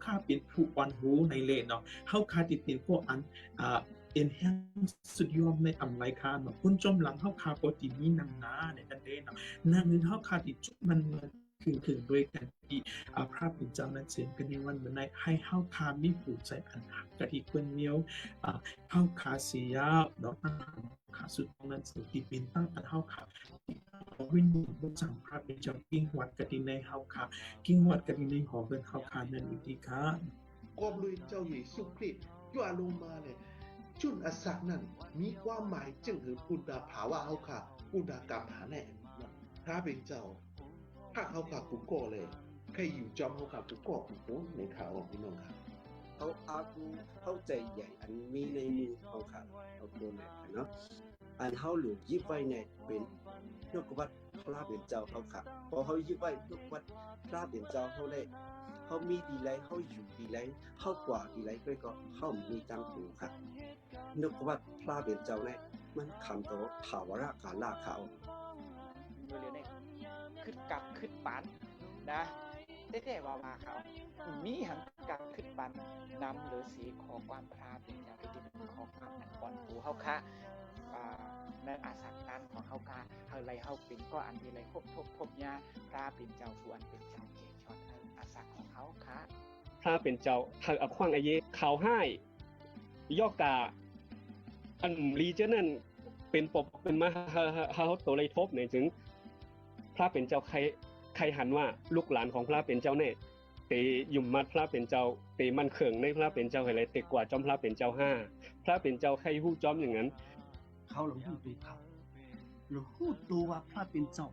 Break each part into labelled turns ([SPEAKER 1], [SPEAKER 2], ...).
[SPEAKER 1] ค่าเป็นผู้อ่อนหูในเลนเนาะเข้าค่าติดเป็นพวกอันenhance สุดยอดในอำไลค่าเนาะคุณจมหลังเข้าค่าโปรตีนมีน้ำหนาในกันเด้เนาะนั่นคือเข้าค่าติดจุดมันถึงด้วยกันที่พระเป็นเจ้านั้นเสียงกันในวันวันไหนให้เข้าค่ามีผู้ใจอันหักกะทิควรเมียวเข้าค่าเสียเนาะค่าสุดนั้นสิ่งที่เป็นตั้งแต่เข้าค่าวิญญาณบนสังพระเป็นเจ้ากิ้งวัดกะทิในเข้าค่ากิ้งวัดกะทิในหอเกินเข้าค่านั่นวิธีการ
[SPEAKER 2] กอบลุยเจ้าเยซูคริสต์ย่าลงมาเนี่ยจุนอสักนั้นมีความหมายจึงหือปุณดาภาวะเฮาค่ะปุณดากรรมหาแน่พระเป็นเจ้าถ้าเฮาค่ะกูก่อเลยใครอยู่จอมเฮาค่ะกูก่อกูโหในข่าวของพี่น้องค่ะ
[SPEAKER 3] เขาอากูเข้าใจใหญ่อันมีในมือเขาค่ะเอาตัวไหนเนาะอันเขาหลุดยิบไว้เนี่ยเป็นนกวัดพระเป็นเจ้าเขาค่ะพอเขายิบไว้นกวัดพระเป็นเจ้าเขาได้เขามีดีไรเขาอยู่ดีไรเขากว่าดีไรก็เขามีตังหูค่ะนกวัดพระเป็นเจ้าเนี่ยมันคำโตภาวะการล่าเขา
[SPEAKER 4] โดยเร็วเนี่ยขึ้นกับขึ้นปันนะได้ว่าเขามีหันกับขึ้นปันนำหรือสีขอความพราเป็นอย่างที่เป็นขอความอันอ่อนหูเฮาค่ะในอาสักนั้นของเฮาค่ะเฮาไรเฮาเป็นก็อันที่ไรพบยาพราเป็นเจ้าผู้อันเป็นเจ้าเจชอนอาสักของเฮาค่ะ
[SPEAKER 5] พราเป็นเจ้าเฮาเอาขว้างอาเยเขาให้ยอกกาอันรีเจนั่นเป็นปบเป็นมาเฮาตัวไรทบเนี่ยถึงพระเป็นเจ้าใครหันว่าลูกหลานของพระเป็นเจ้าเนี่ยเตยุ่มมัดพระเป็นเจ้าเตมันเขิงในพระเป็นเจ้าอะไรเตกว่าจอมพระเป็นเจ้า5พระเป็นเจ้าใครฮู้จอมอย่างนั้น
[SPEAKER 6] เขาหลงหูดูเขาหลงหูดูว่าพระเป็นเจ้า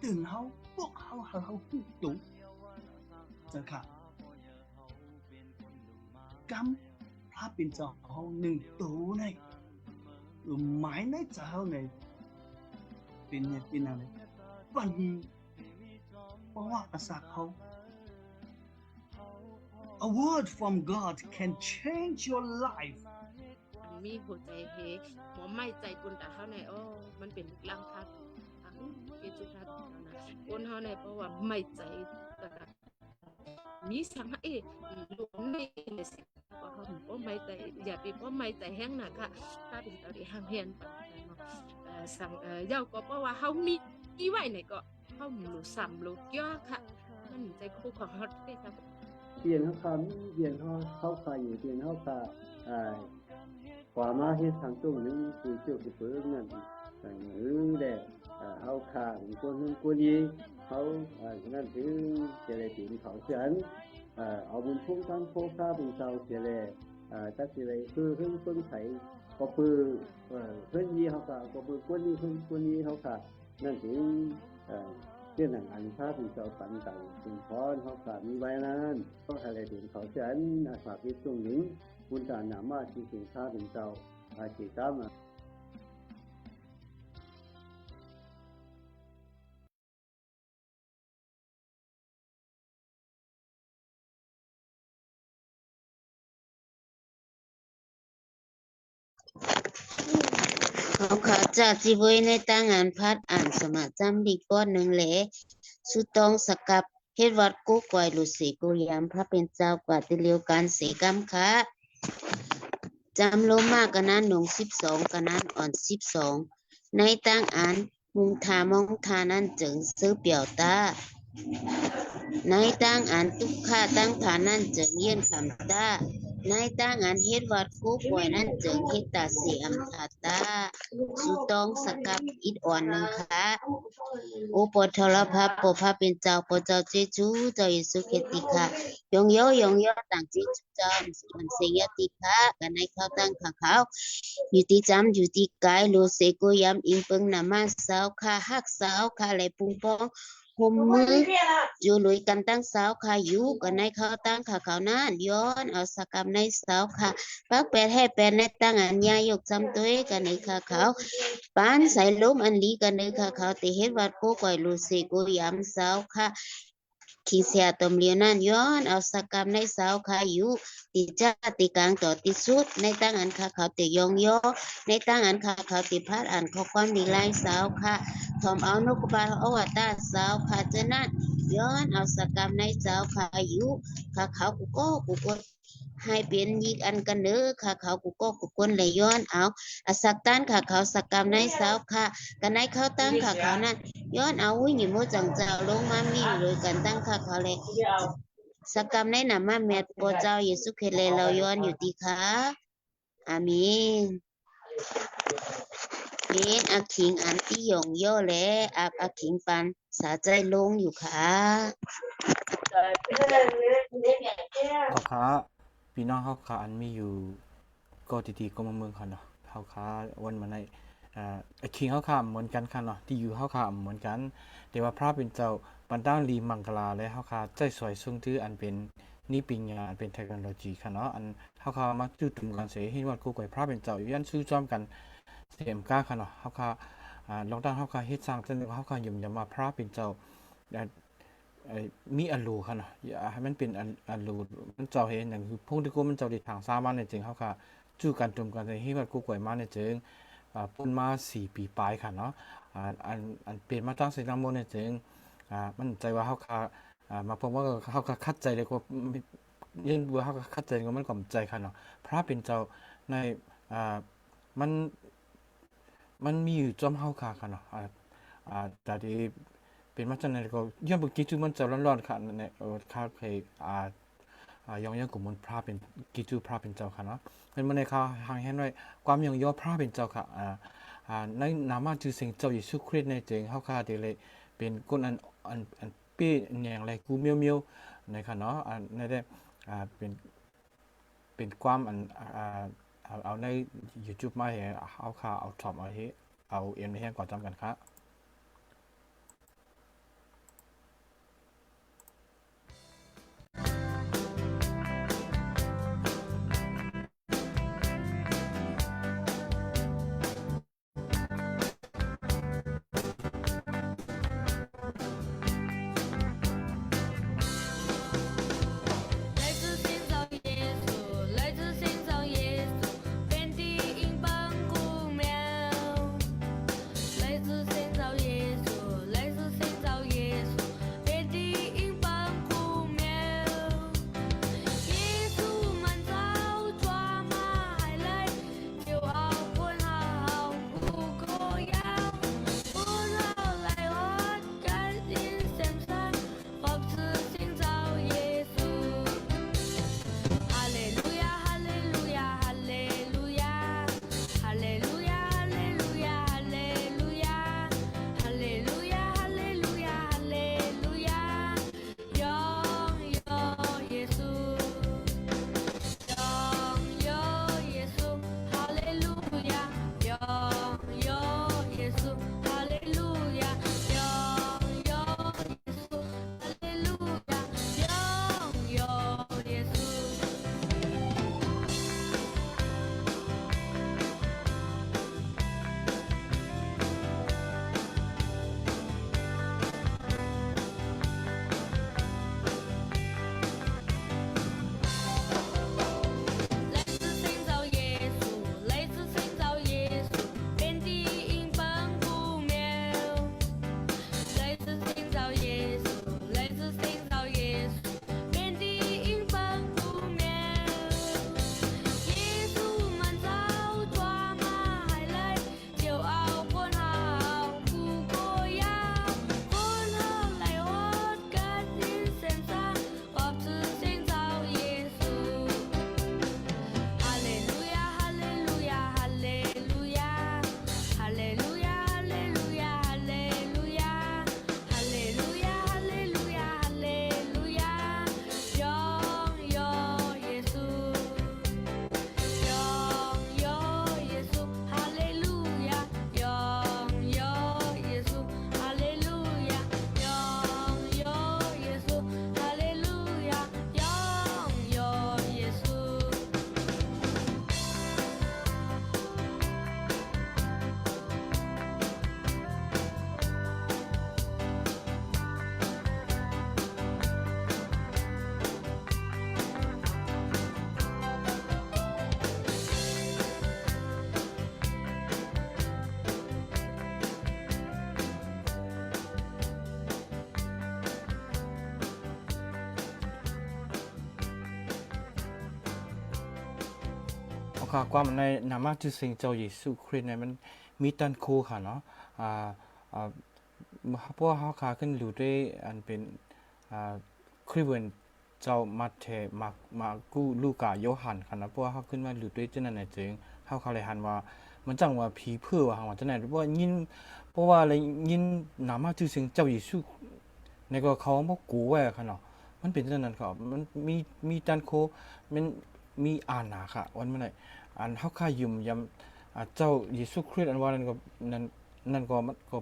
[SPEAKER 6] ตื่นเขาพวกเขาหูดูเจ้าค่ะกำพระเป็นเจ้าเขาหนึ่งตัวในหมายในเจ้าในเป็นเนี่ยเป็นอะไรวันเพราะว่าอาศักเขา A word from God can change your life
[SPEAKER 7] มีหัวใจเฮหัวไม่ใจกุนแต่เท่าไหนโอ้มันเป็นลังคัดเกจุทัดนะคนเท่าไหนเพราะว่าไม่ใจมีสังหะลูกนี่เลยสิเพราะเขาไม่ใจอย่าไปเพราะไม่ใจแห้งหนักค่ะถ้าเป็นตอนที่ห่างเฮียนไปสั่งเย้าก็เพราะว่าเขามีไว้ไหนก็เขาหลุดซ้ำหลุดย่อค่ะมันใจคู่ของเขาได้ครับ
[SPEAKER 8] เปลี่ยนเขาคำเปลี่ยนเขาคาอยู่เปลี่ยนเขาคากว่ามาเฮ็ดทางตรงนึงคือเจ้าคือเพิ่นนั่นหรือแดเขาคาคนนี้เขานั่นถึงจะได้ถึงเขาเสียนเอาบุญพุ่งทั้งโคคาเป็นเจ้าเสียเลยตัดสิเลยคือเพิ่งไถก็คือเพิ่นนี้เขาก็คือคนนี้เขานั่นถึงเรื่องอันพระเป็นเจ้าปันต่างถึงพรเขามีไว้นั้นก็อะไรถึงเขาเสียนฝากที่ตรงนี้คุณจะนำมาที่สินค้าเป็นเจ้าอาชีพมา
[SPEAKER 9] เขาขาจากจีบวยในตั้งงานพัดอ่านสมัครจำดีก้อนหนึ่งแหละสุดต้องสกับเฮ็ดวัดกู้กวยลุสีกุยามพระเป็นเจ้ากว่าติเลียวการเสกรรมค่ะจำโลมากกันนั้นหนง12กันนั้นอ่อน12ในตั้งอ่านมุงทามองทานั้นจึงซื้อเปี่ยวตาในตั้งอ่านทุกข้าตั้งฐานนั้นจึงเยี่ยนคำตาในตั้งอันเฮ็ดวัดกู้ป่วยนั่นจึงเฮ็ดตาเสียมทาตาสุต้องสกับอิดอ่อนหนึ่งค่ะโอปทรภาปภาเป็นเจ้าปเจ้าเจจูเจ้าเยซูคริสต์ค่ะยองโยต่างเจจูเจ้ามันเสียติค่ะกันในเขาตั้งเขาอยู่ที่จำอยู่ที่กายโลเสโกยามอิงเปิงนามาสาวค่ะฮักสาวค่ะไหลปุงปองหมมืออยู่ลุยกันตั้งสาวค่ะอยู่กันในเขาตั้งค่ะเขานั้นย้อนเอาสกรรมในสาวค่ะปักแปดให้แปดในตั้งอันยายกจำตัวกันในค่ะเขาปานใส่ลมอันลีกันในค่ะเขาติเฮ็ดวัดโกก่อยลูเสโกยามสาวค่ะ ขีเสียตมเลียวนั่นย้อนเอาสกรรมในสาวขาอยู่ติจ้าติกลางต่อติสุดในตั้งอันขาเขาติยองย่อในตั้งอันขาเขาติพัดอ่านข้อความดีไลสาวค่ะทอมเอานกบาลอวตารสาวค่ะเจนั่นย้อนเอาสกรรมในสาวขาอยู่ขาเขากูก็ให้เป็นยิกอันกันเด้อขาเขากูคนเลยย้อนเอาอสักต้านขาเขาสกรรมในสาวค่ะกันในเขาตั้งขาเขานั้นย้อนเอาหุ่ยหยิมโมจังเจ้าลงมามีเลยกันตั้งขาเขาเลยสกรรมในนามาเมตโปเจ้าเยซูคริสต์เลยเราย้อนอยู่ดีค่ะอาเมนเป็นอาคิงอันที่ยงย่อและอาคิงปันสาใจลงอยู่ค่ะ
[SPEAKER 10] เขาค้าพี่น้องเขาค้าอันมีอยู่ก็ตีๆก็มาเมืองเขาเนาะเขาค้าวันมาในคิงเขาค้าเหมือนกันค่ะเนาะที่อยู่เขาค้าเหมือนกันแต่ว่าพระเป็นเจ้าบรรดาลีมังกลาและเขาค้าใจสวยทรงถืออันเป็นนี่ปัญญาอันเป็นเทคโนโลยีค่ะเนาะอันเขาค้ามักจุดถึงกันเสียให้วัดกู้ก่อยพระเป็นเจ้ายันชื่อจอมกันเสียมก้าค่ะเนาะเขาค้าลองตั้งเขาค้าเฮ็ดสร้างจนเขาค้ายุ่มยามาพระเป็นเจ้ามีอันรูค่ะเนาะอย่าให้มันเป็นอันรูมันเจ้าเห็นอย่างคือพวกที่กูมันเจ้าดิทางซ้ามันในจริงเขาค่ะจู้กันจุ่มกันในที่วัดกู้ก่อยมาในจริงพ้นมา4 ปีปลายค่ะเนาะอันเปลี่ยนมาตั้งสิ่งทั้งหมดในจริงมันใจว่าเขาค่ะมาพบว่าเขาค่ะคัดใจเลยก็ยิ่งว่าเขาคัดใจก็มันก่อมใจค่ะเนาะพระเป็นเจ้าในมันมีอยู่จอมเฮาค่ะเนาะแต่ที่เป็นมาจากไหนก็ย้อนบุกิจูมันจะร้อนๆค่ะเนี่ยข้าเคยยองกลุ่มมันพระเป็นกิจูพระเป็นเจ้าค่ะเนาะเป็นมาในข้าหางเห็นไว้ความยองย่อพระเป็นเจ้าค่ะในนามชื่อเสียงเจ้าเยซูคริสต์ในจริงเฮาค่ะเดเลยเป็นคนอันเปี้ยอย่างไรกูเมียวในค่ะเนาะในได้เป็นความเอาใน YouTube มาให้เอาค่ะเอาท็อปเอาเอ็มให้ก่อนจำกันครับ
[SPEAKER 11] 来自
[SPEAKER 10] ค่ะความในนามาชื่อเสียงเจ้าเยซูคริสต์เนี่ยมันมีตันคูค่ะเนาะพวกเขาค่ะขึ้นอยู่ด้วยอันเป็นคริสเวนเจ้ามัทเธมากูลูกาโยฮันค่ะนะพวกเขาขึ้นมาอยู่ด้วยเจ้านั่นน่ะจึงเขาเลยหันว่ามันจังว่าผีเพื่อว่าว่าจังไหนเพราะว่ายินเพราะว่าอะไรยินนามาชื่อเสียงเจ้าเยซูในก็เขาบ่กูไว้ค่ะเนาะมันเป็นจังนั้นครับมันมีตันโคมันมีอ่านนาค่ะวันเมื่อไหร่อันเฮาค่ายืมยำเจ้าเยซูคริสต์อันว่านั่นก็นั่นก็มันก็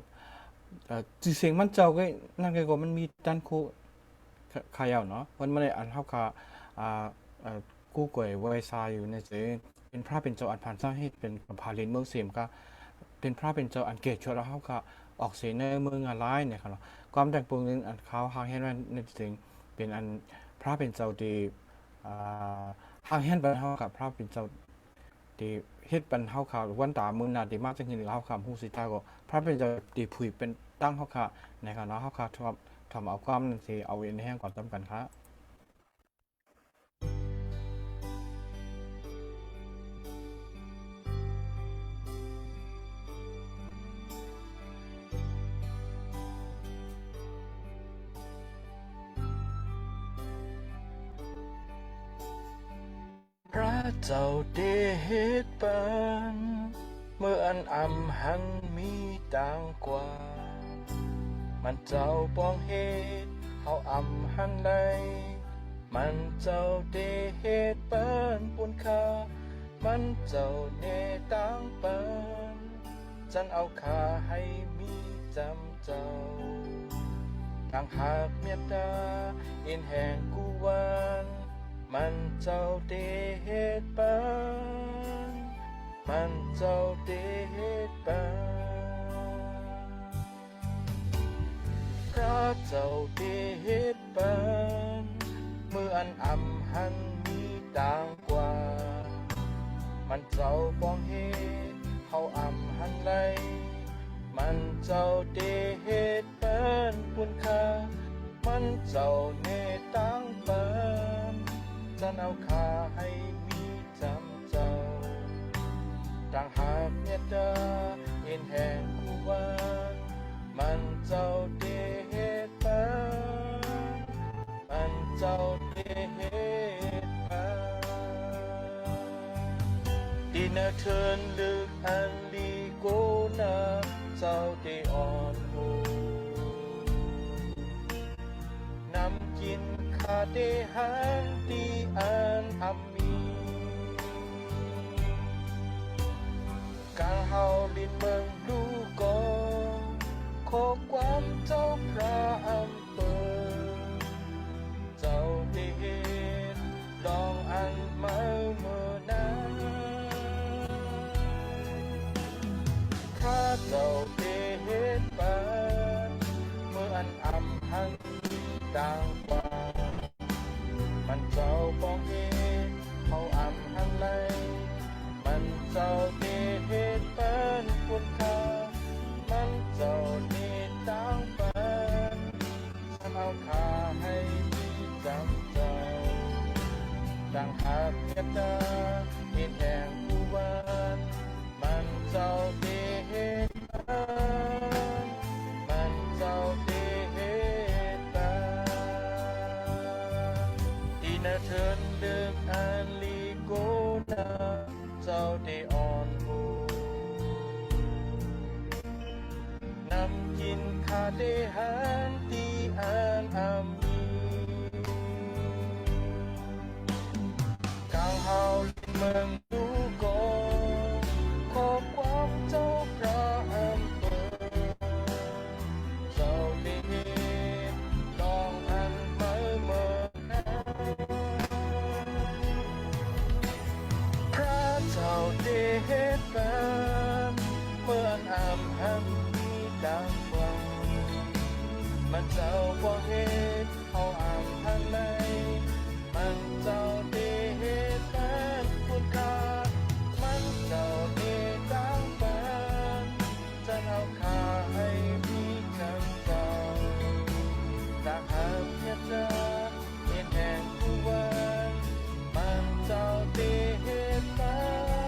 [SPEAKER 10] ชื่อเสียงมันเจ้าก็นั่นก็มันมีตันโคขายาวเนาะวันเมื่อไหร่อันเฮาค่ากู้ก่อยไว้ซาอยู่ในเสเป็นพระเป็นเจ้าอันผ่านสร้างให้เป็นพาเลนเมืองเสียมก็เป็นพระเป็นเจ้าอันเกตชวแล้วเฮาค่าออกเสียในเมืองอะไรเนี่ยครับความแต่งปรุงนึงอันเขาหางเห็นว่าในเสียงเป็นอันพระเป็นเจ้าที่หางเห็นปันเฮากับพระเป็นเจ้าที่เฮ็ดปันเฮาข่าววันตามื้อนาที่มาจังซี่เฮาข่าวฮู้สิตาก็พระเป็นเจ้าที่ผุยเป็นตั้งเฮาข่าวนะครับเนาะเฮาข่าวทำเอาความนั่นสิเอาไว้ในแห่งความสำคัญครับพระเจ้าได้เฮ็ดปันเมื่ออันอำหันมีต่างกว่ามันเจ้าป้องเฮ็ดเฮาอำหันใดมันเจ้าได้เฮ็ดปันปุนค่ามันเจ้าเนต่างปันจันเอาค่าให้มีจำเจ้าต่างหากเมตตาอินแห่งกูวันมันเจ้าได้เฮ็ดปันมันเจ้าได้เฮ็ดปันพระเจ้าได้เฮ็ดปันเมื่ออันอำหันมีต่างกว่ามันเจ้าป้องเฮ็ดเฮาอำหันไหลมันเจ้าได้เฮ็ดปันปุนค่ามันเจ้าเนต่างปันจันเอาค่าให้มีจำเจ้าต่างหากเมตตาเห็นแห่งคู่วันมันเจ้าได้เฮ็ดปันมันเจ้าได้เฮ็ดปันดินเทินลึกอันลีโกนาเจ้าได้อ่อนโหนำกินข้าได้หันตีอันอำมีการเฮาลินเมืองดูก่อนขอความเจ้าพระอำเภอเจ้าได้เห็นดองอันเมื่อนั้นข้าเจ้าได้เห็นปันเมื่ออันอำหันต่างกว่ามันเจ้าป้องเฮ็ดเฮาอำหันไหลมันเจ้าได้เฮ็ดปันปุนค่ามันเจ้าได้ต่างปันฉันเอาค่าให้มีจำเจ้าต่างหากเมตตาเห็นแห่งผู้วันมันเจ้าได้เฮ็ดปันมันเจ้าได้เฮ็ดปันที่น่าเทินเลือกอันลีโกนาเจ้าได้อ่อนโหนำกินข้าได้หันตีอันอำมีกางเฮาลินเมืองดูก่อนขอความเจ้าพระอำเภอเจ้าได้เฮ็ดดองอันเมื่อนั้นพระเจ้าได้เฮ็ดปันเมื่ออันอำหันมีต่างกว่ามันเจ้าบ่เฮ็ดเฮาอำหันไหลมันเจ้าได้เฮ็ดปันปุนค่ามันเจ้าได้ต่างปันจะเอาค่าให้มีจำเจ้าต่างหากเฮ็ดเจ้าเห็นแห่งผู้วันมันเจ้าได้เฮ็ดปัน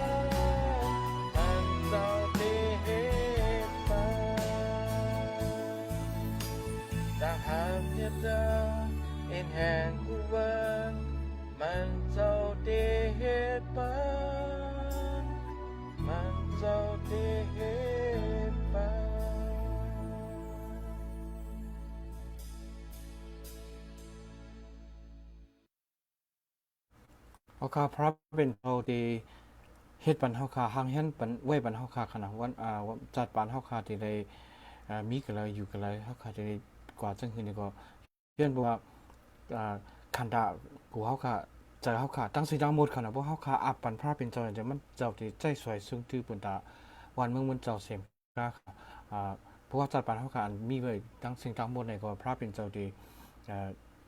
[SPEAKER 10] เขาค่าพระเป็นเจ้าที่เฮ็ดปันเฮาค่าหางเฮียนปันไว้ปันเฮาค่าขนาดวันจัดปานเฮาค่าที่ได้มีกันเลยอยู่กันเลยเฮาค่าที่ได้กว่าจังคือนี่ก็เรียนบอกว่าคันดากูเฮาค่าใจเฮาค่าตั้งสิดังหมดขนาดบ่เฮาค่าอับปันพระเป็นเจ้าจะมันเจ้าที่ใจสวยซึ่งถือปุนตาวันเมืองมันเจ้าเสียมกาเพราะว่าจัดปานเฮาค่ามีไว้ตั้งสิ่งทั้งหมดในก็พระเป็นเจ้าที่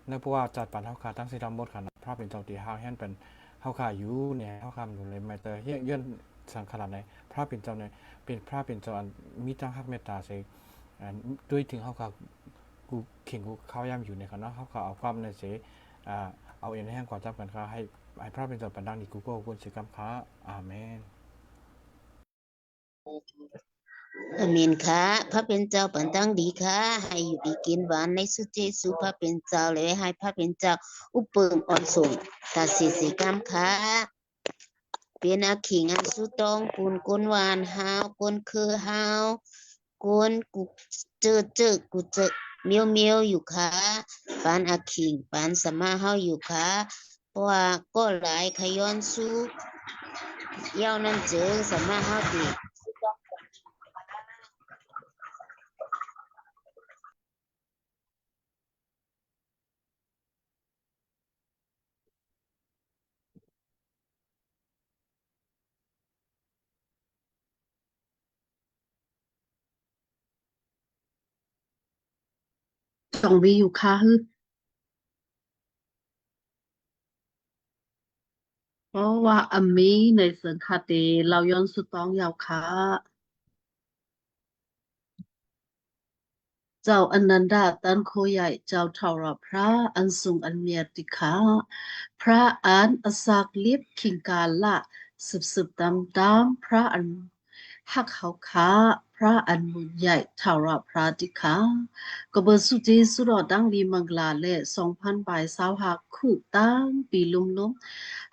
[SPEAKER 10] ในเพราะว่าจัดปานเฮาค่าตั้งสิดังหมดขนาดพระเป็นเจ้าที่หางเฮียนเป็นเฮาค่าอยู่เนี่ยเฮาค่าอยู่เลยไม่แต่เฮียนสังขนาดไหนพระเป็นเจ้าเนี่ยเป็นพระเป็นเจ้ามีตั้งฮักเมตตาใส่ด้วยถึงเฮาค่ากูเข่งกูเข้ายามอยู่ในคณะเฮาค่าเอาความในเสเอาเอ็นแห้งกว่าจับกันค่ะให้พระเป็นเจ้าปันดังนี่กูก็ควรสิกรรมค่ะอาเมน
[SPEAKER 9] อาเมนค่ะพระเป็นเจ้าปันตั้งดีค่ะให้อยู่ดีกินหวานในสุเจสุพระเป็นเจ้าเลยให้พระเป็นเจ้าอุปเปิงอ่อนส่งตัดสิกรรมค่ะเป็นอาขิงอันสุตองปูนก้นหวานฮาวก้นคือฮาวก้นกูเจอกูเจอเมียวอยู่ค่ะปานอาขิงปานสมาเฮาอยู่ค่ะเพราะว่าก็หลายขย้อนสู้เย้านั้นเจอสมาเฮาดี
[SPEAKER 11] ต้องมีอยู่ค่ะเพราะว่าอามีในสังคติเราย้อนสุดต้องยาวค่ะเจ้าอนันดาตันโคใหญ่เจ้าเทารพระอันสูงอันเมียติขาพระอันอสากลิบคิงกาละสืบดำพระอันหักเขาขาพระอันมุนใหญ่เทารพระติขากบสุจีสุรดังลีมังลาเล2,000 บายสาวหักคู่ตั้งปีลุ่ม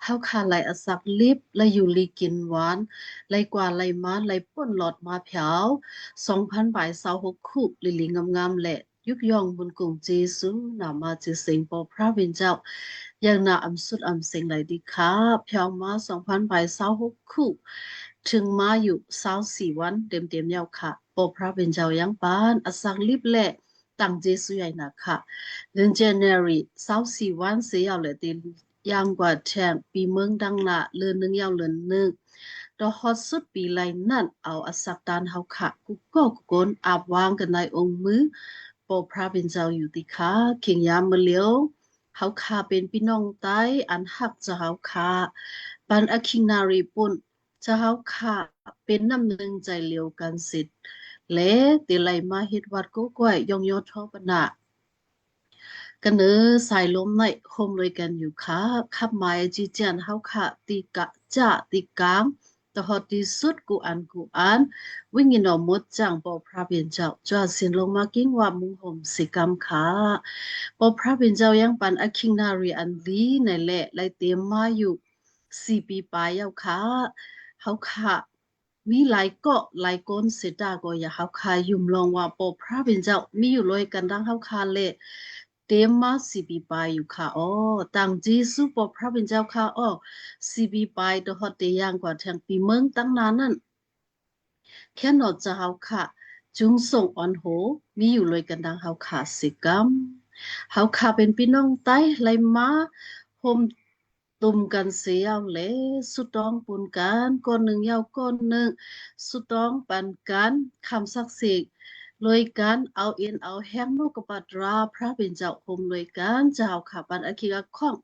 [SPEAKER 11] เฮาคาไหลอสักลิบและอยู่ลีกินหวานไหลกว่าไหลมาไหลป่นหลอดมาเผา2,000 บายสาว6คู่ลิลิงามๆและยุกย่องบุญกุงเจซูนามาจือเสียงปอพระวิญเจ้าอย่างน่าอำสุดอำเสียงไหลดีค่ะเผามา2,000 บายสาว6คู่ถึงมาอยู่24 วันเต็มๆยาวค่ะปอพระวิญเจ้ายังปานอสักลิบและตั้งเจซูใหญ่นะค่ะเดือน January 24 วันเสียเอาเลยตียางกว่าแทงปีเมืองดังละเลือน1ยาวเลือน1ดอฮอดสุดปีไหลนั่นเอาอสักตานเฮาค่ะกุก็กนอาบวางกันในองค์มือปอพระเป็นเจ้าอยู่ติค่ะเข่งยามมาเลียวเฮาค่ะเป็นพี่น้องไต้อันหักจะเฮาค่ะปันอคิงนารีปุ่นจะเฮาค่ะเป็นน้ำหนึ่งใจเลียวกันสิทธิ์และติไหลมาเฮ็ดวัดก็ก้อยยองยอดทอปนะกันเนอสายลมในโฮมเลยกันอยู่ค่ะขับไม้จีเจียนเฮาค่ะตีกะจะตีกามตะฮอดที่สุดกูอันวิ่งยินอมดจังปอพระเป็นเจ้าจ้าสินลงมากิ้งว่ามุงห่มสิกรรมค่ะปอพระเป็นเจ้ายังปันอคิงนารีอันลีในแหละไลเตรียมมาอยู่4 ปีปลายยาวค่ะเฮาค่ะมีหลายเกาะหลายก้นเสดาก็อย่าเฮาค่ะยุ่มลองว่าปอพระเป็นเจ้ามีอยู่ลอยกันดังเฮาค่ะเละเตมา4 ปีปลายอยู่ค่ะอ๋อต่างจีสุปอพระเป็นเจ้าค่ะอ๋อ4 ปีปลายตะฮอดเตยางกว่าแทงปีเมืองตั้งนานนั่นแค่นอจะเฮาค่ะจุงส่งอ่อนโหมีอยู่เลยกันดังเฮาค่ะสิกรรมเฮาค่ะเป็นพี่น้องไต้ไหลมาโฮมตุ่มกันเสียวเลสุดองปุนกันก้อนหนึ่งยาวก้อนหนึ่งสุดองปันกันคำศักดิ์สิทธิ์ลอยกันเอาเอ็นเอาแห้งโลกปัตราพระเป็นเจ้าโฮมลอยกันเจ้าค่ะปันอคิกะข้อง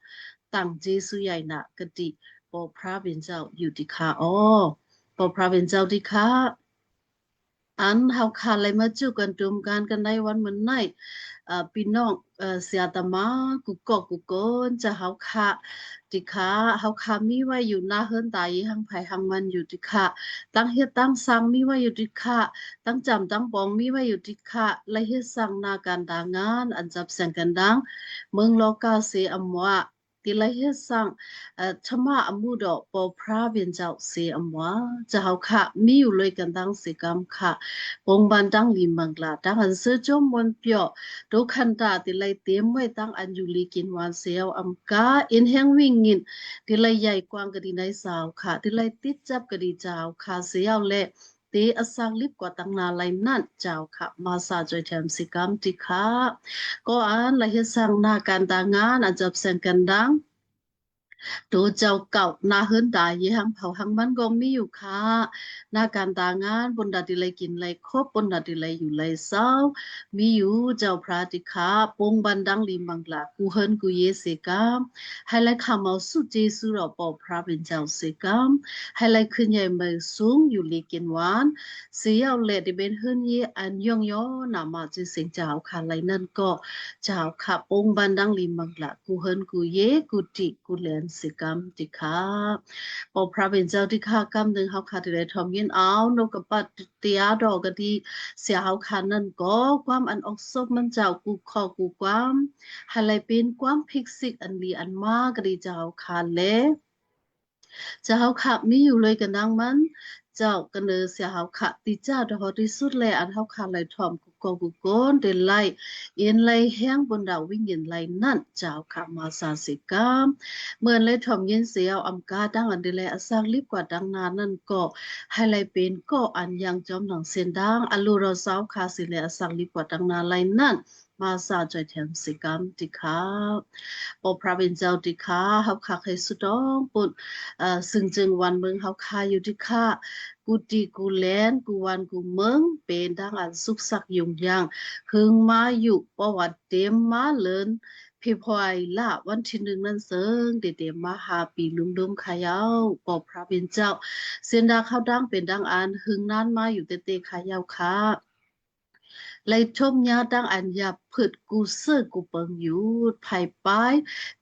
[SPEAKER 11] ตั้งเจสุใหญ่นะกติปอพระเป็นเจ้าอยู่ที่ค่ะอ๋อปอพระเป็นเจ้าที่ค่ะอันเฮาค่ะเลยมาจูกันตุมกันได้วันเหมือนไหนพี่น้องเสียตมากุกอกกุกนจะเฮาค่ะติค่ะเฮาค่ะมีไว้อยู่หน้าเฮือนตายหังไผหังมันอยู่ติค่ะตั้งเฮ็ดตั้งสร้างมีไว้อยู่ติค่ะตั้งจำตั้งปองมีไว้อยู่ติค่ะและเฮ็ดสร้างนาการดางานอันจับแสงกันดังเมืองโลกาเสอำว่าติ ติไลเฮ็ดสั่งชะมาอมูดอกปอพระเป็นเจ้าเสียอำว่าจะเฮาค่ะมีอยู่เลยกันดังสิกรรมค่ะปงบันดังลีมังลาดังอันเสือจอมมนเปียวโดคันตาติไลเตรียมไว้ตั้งอันอยู่ลีกินวานเสียวอำกาอินแห่งวิ่งงินติไลใหญ่กว้างกะดีในสาวค่ะติไลติดจับกะดีเจ้าค่ะเสียวและเตอสังลิบกว่าตั้งนาไลนั่นเจ้าค่ะมาสาจอยแถมสิกรรมติค่ะก็อันละเฮ็ดสั่งหน้าการตางานอันจับแสงกันดังตัวเจ้าเก่านาเฮินตายยี่หังเผาหังมันก็มีอยู่ค่ะหน้าการตางานบนดัดดิไลกินไลครบบนดัดดิไลอยู่ไลเศร้ามีอยู่เจ้าพระติขาปงบันดังลีมังลากูเฮินกูเยเสกามให้ไลคำเอาสุเจสุเราปอพระเป็นเจ้าเสกามให้ไลขึ้นใหญ่เมือสูงอยู่ลีกินหวานเสียเอาเล็ดดิเบนเฮินเยอันย่องย่อนามาจิเสียงเจ้าค่ะไลนั่นก็เจ้าค่ะปงบันดังลีมังลากูเฮินกูเยกูติกูเลนสิกรรมติค่ะปอพระเป็นเจ้าติค่ะกำหนึ่งเขาค่ะที่ได้ทอมยินเอานกกระปัดเตียดอกกะดีเสียเขาค่ะนั่นก็ความอันออกซบมันเจ้ากูขอกูความอะไรเป็นความพิกซิกอันดีอันมากกะดีเจ้าค่ะเล่เจ้าค่ะมีอยู่เลยกันดังมันเจ้ากันเลยเสียเขาค่ะติเจ้าดอกที่สุดเลยอันเขาค่ะเลยทอมกูกอกูโกนเดนไลเอ็นไลแห้งบนดาววิ่งเย็นไลนั่นเจ้าค่ะมาสาสิกามเมื่อไลทอมเย็นเสียอำกาดังอันเดลอสังลิบกว่าดังนานนั่นก็ให้ไลเป็นก็อันยังจอมหนังเส้นดังอลูเราสาวค่ะสิเลอสังลิบกว่าดังนานไลนั่นมาสาจอยแถมสิกรรมติค่ะปอพระเป็นเจ้าติค่ะเขาค่ะให้สุดองปุ่นซึ่งจึงวันเมืองเขาค่ะอยู่ติค่ะกูตีกูแลนกูวันกูเมืองเป็นดังอันสุขสักยุ่งยางพึงมาอยู่ประวัติเต็มมาเลินพี่พลอยละวันที่1นั้นเสิงเด็ดๆมาหาปีลุมๆขายาวปอพระเป็นเจ้าเส้นดาเข้าดังเป็นดังอันหึงนั้นมาอยู่เตๆขายาวค่ะไลชมยาดังอันยาพืชกูเสื้อกูเปิงอยู่ไผ่ป้าย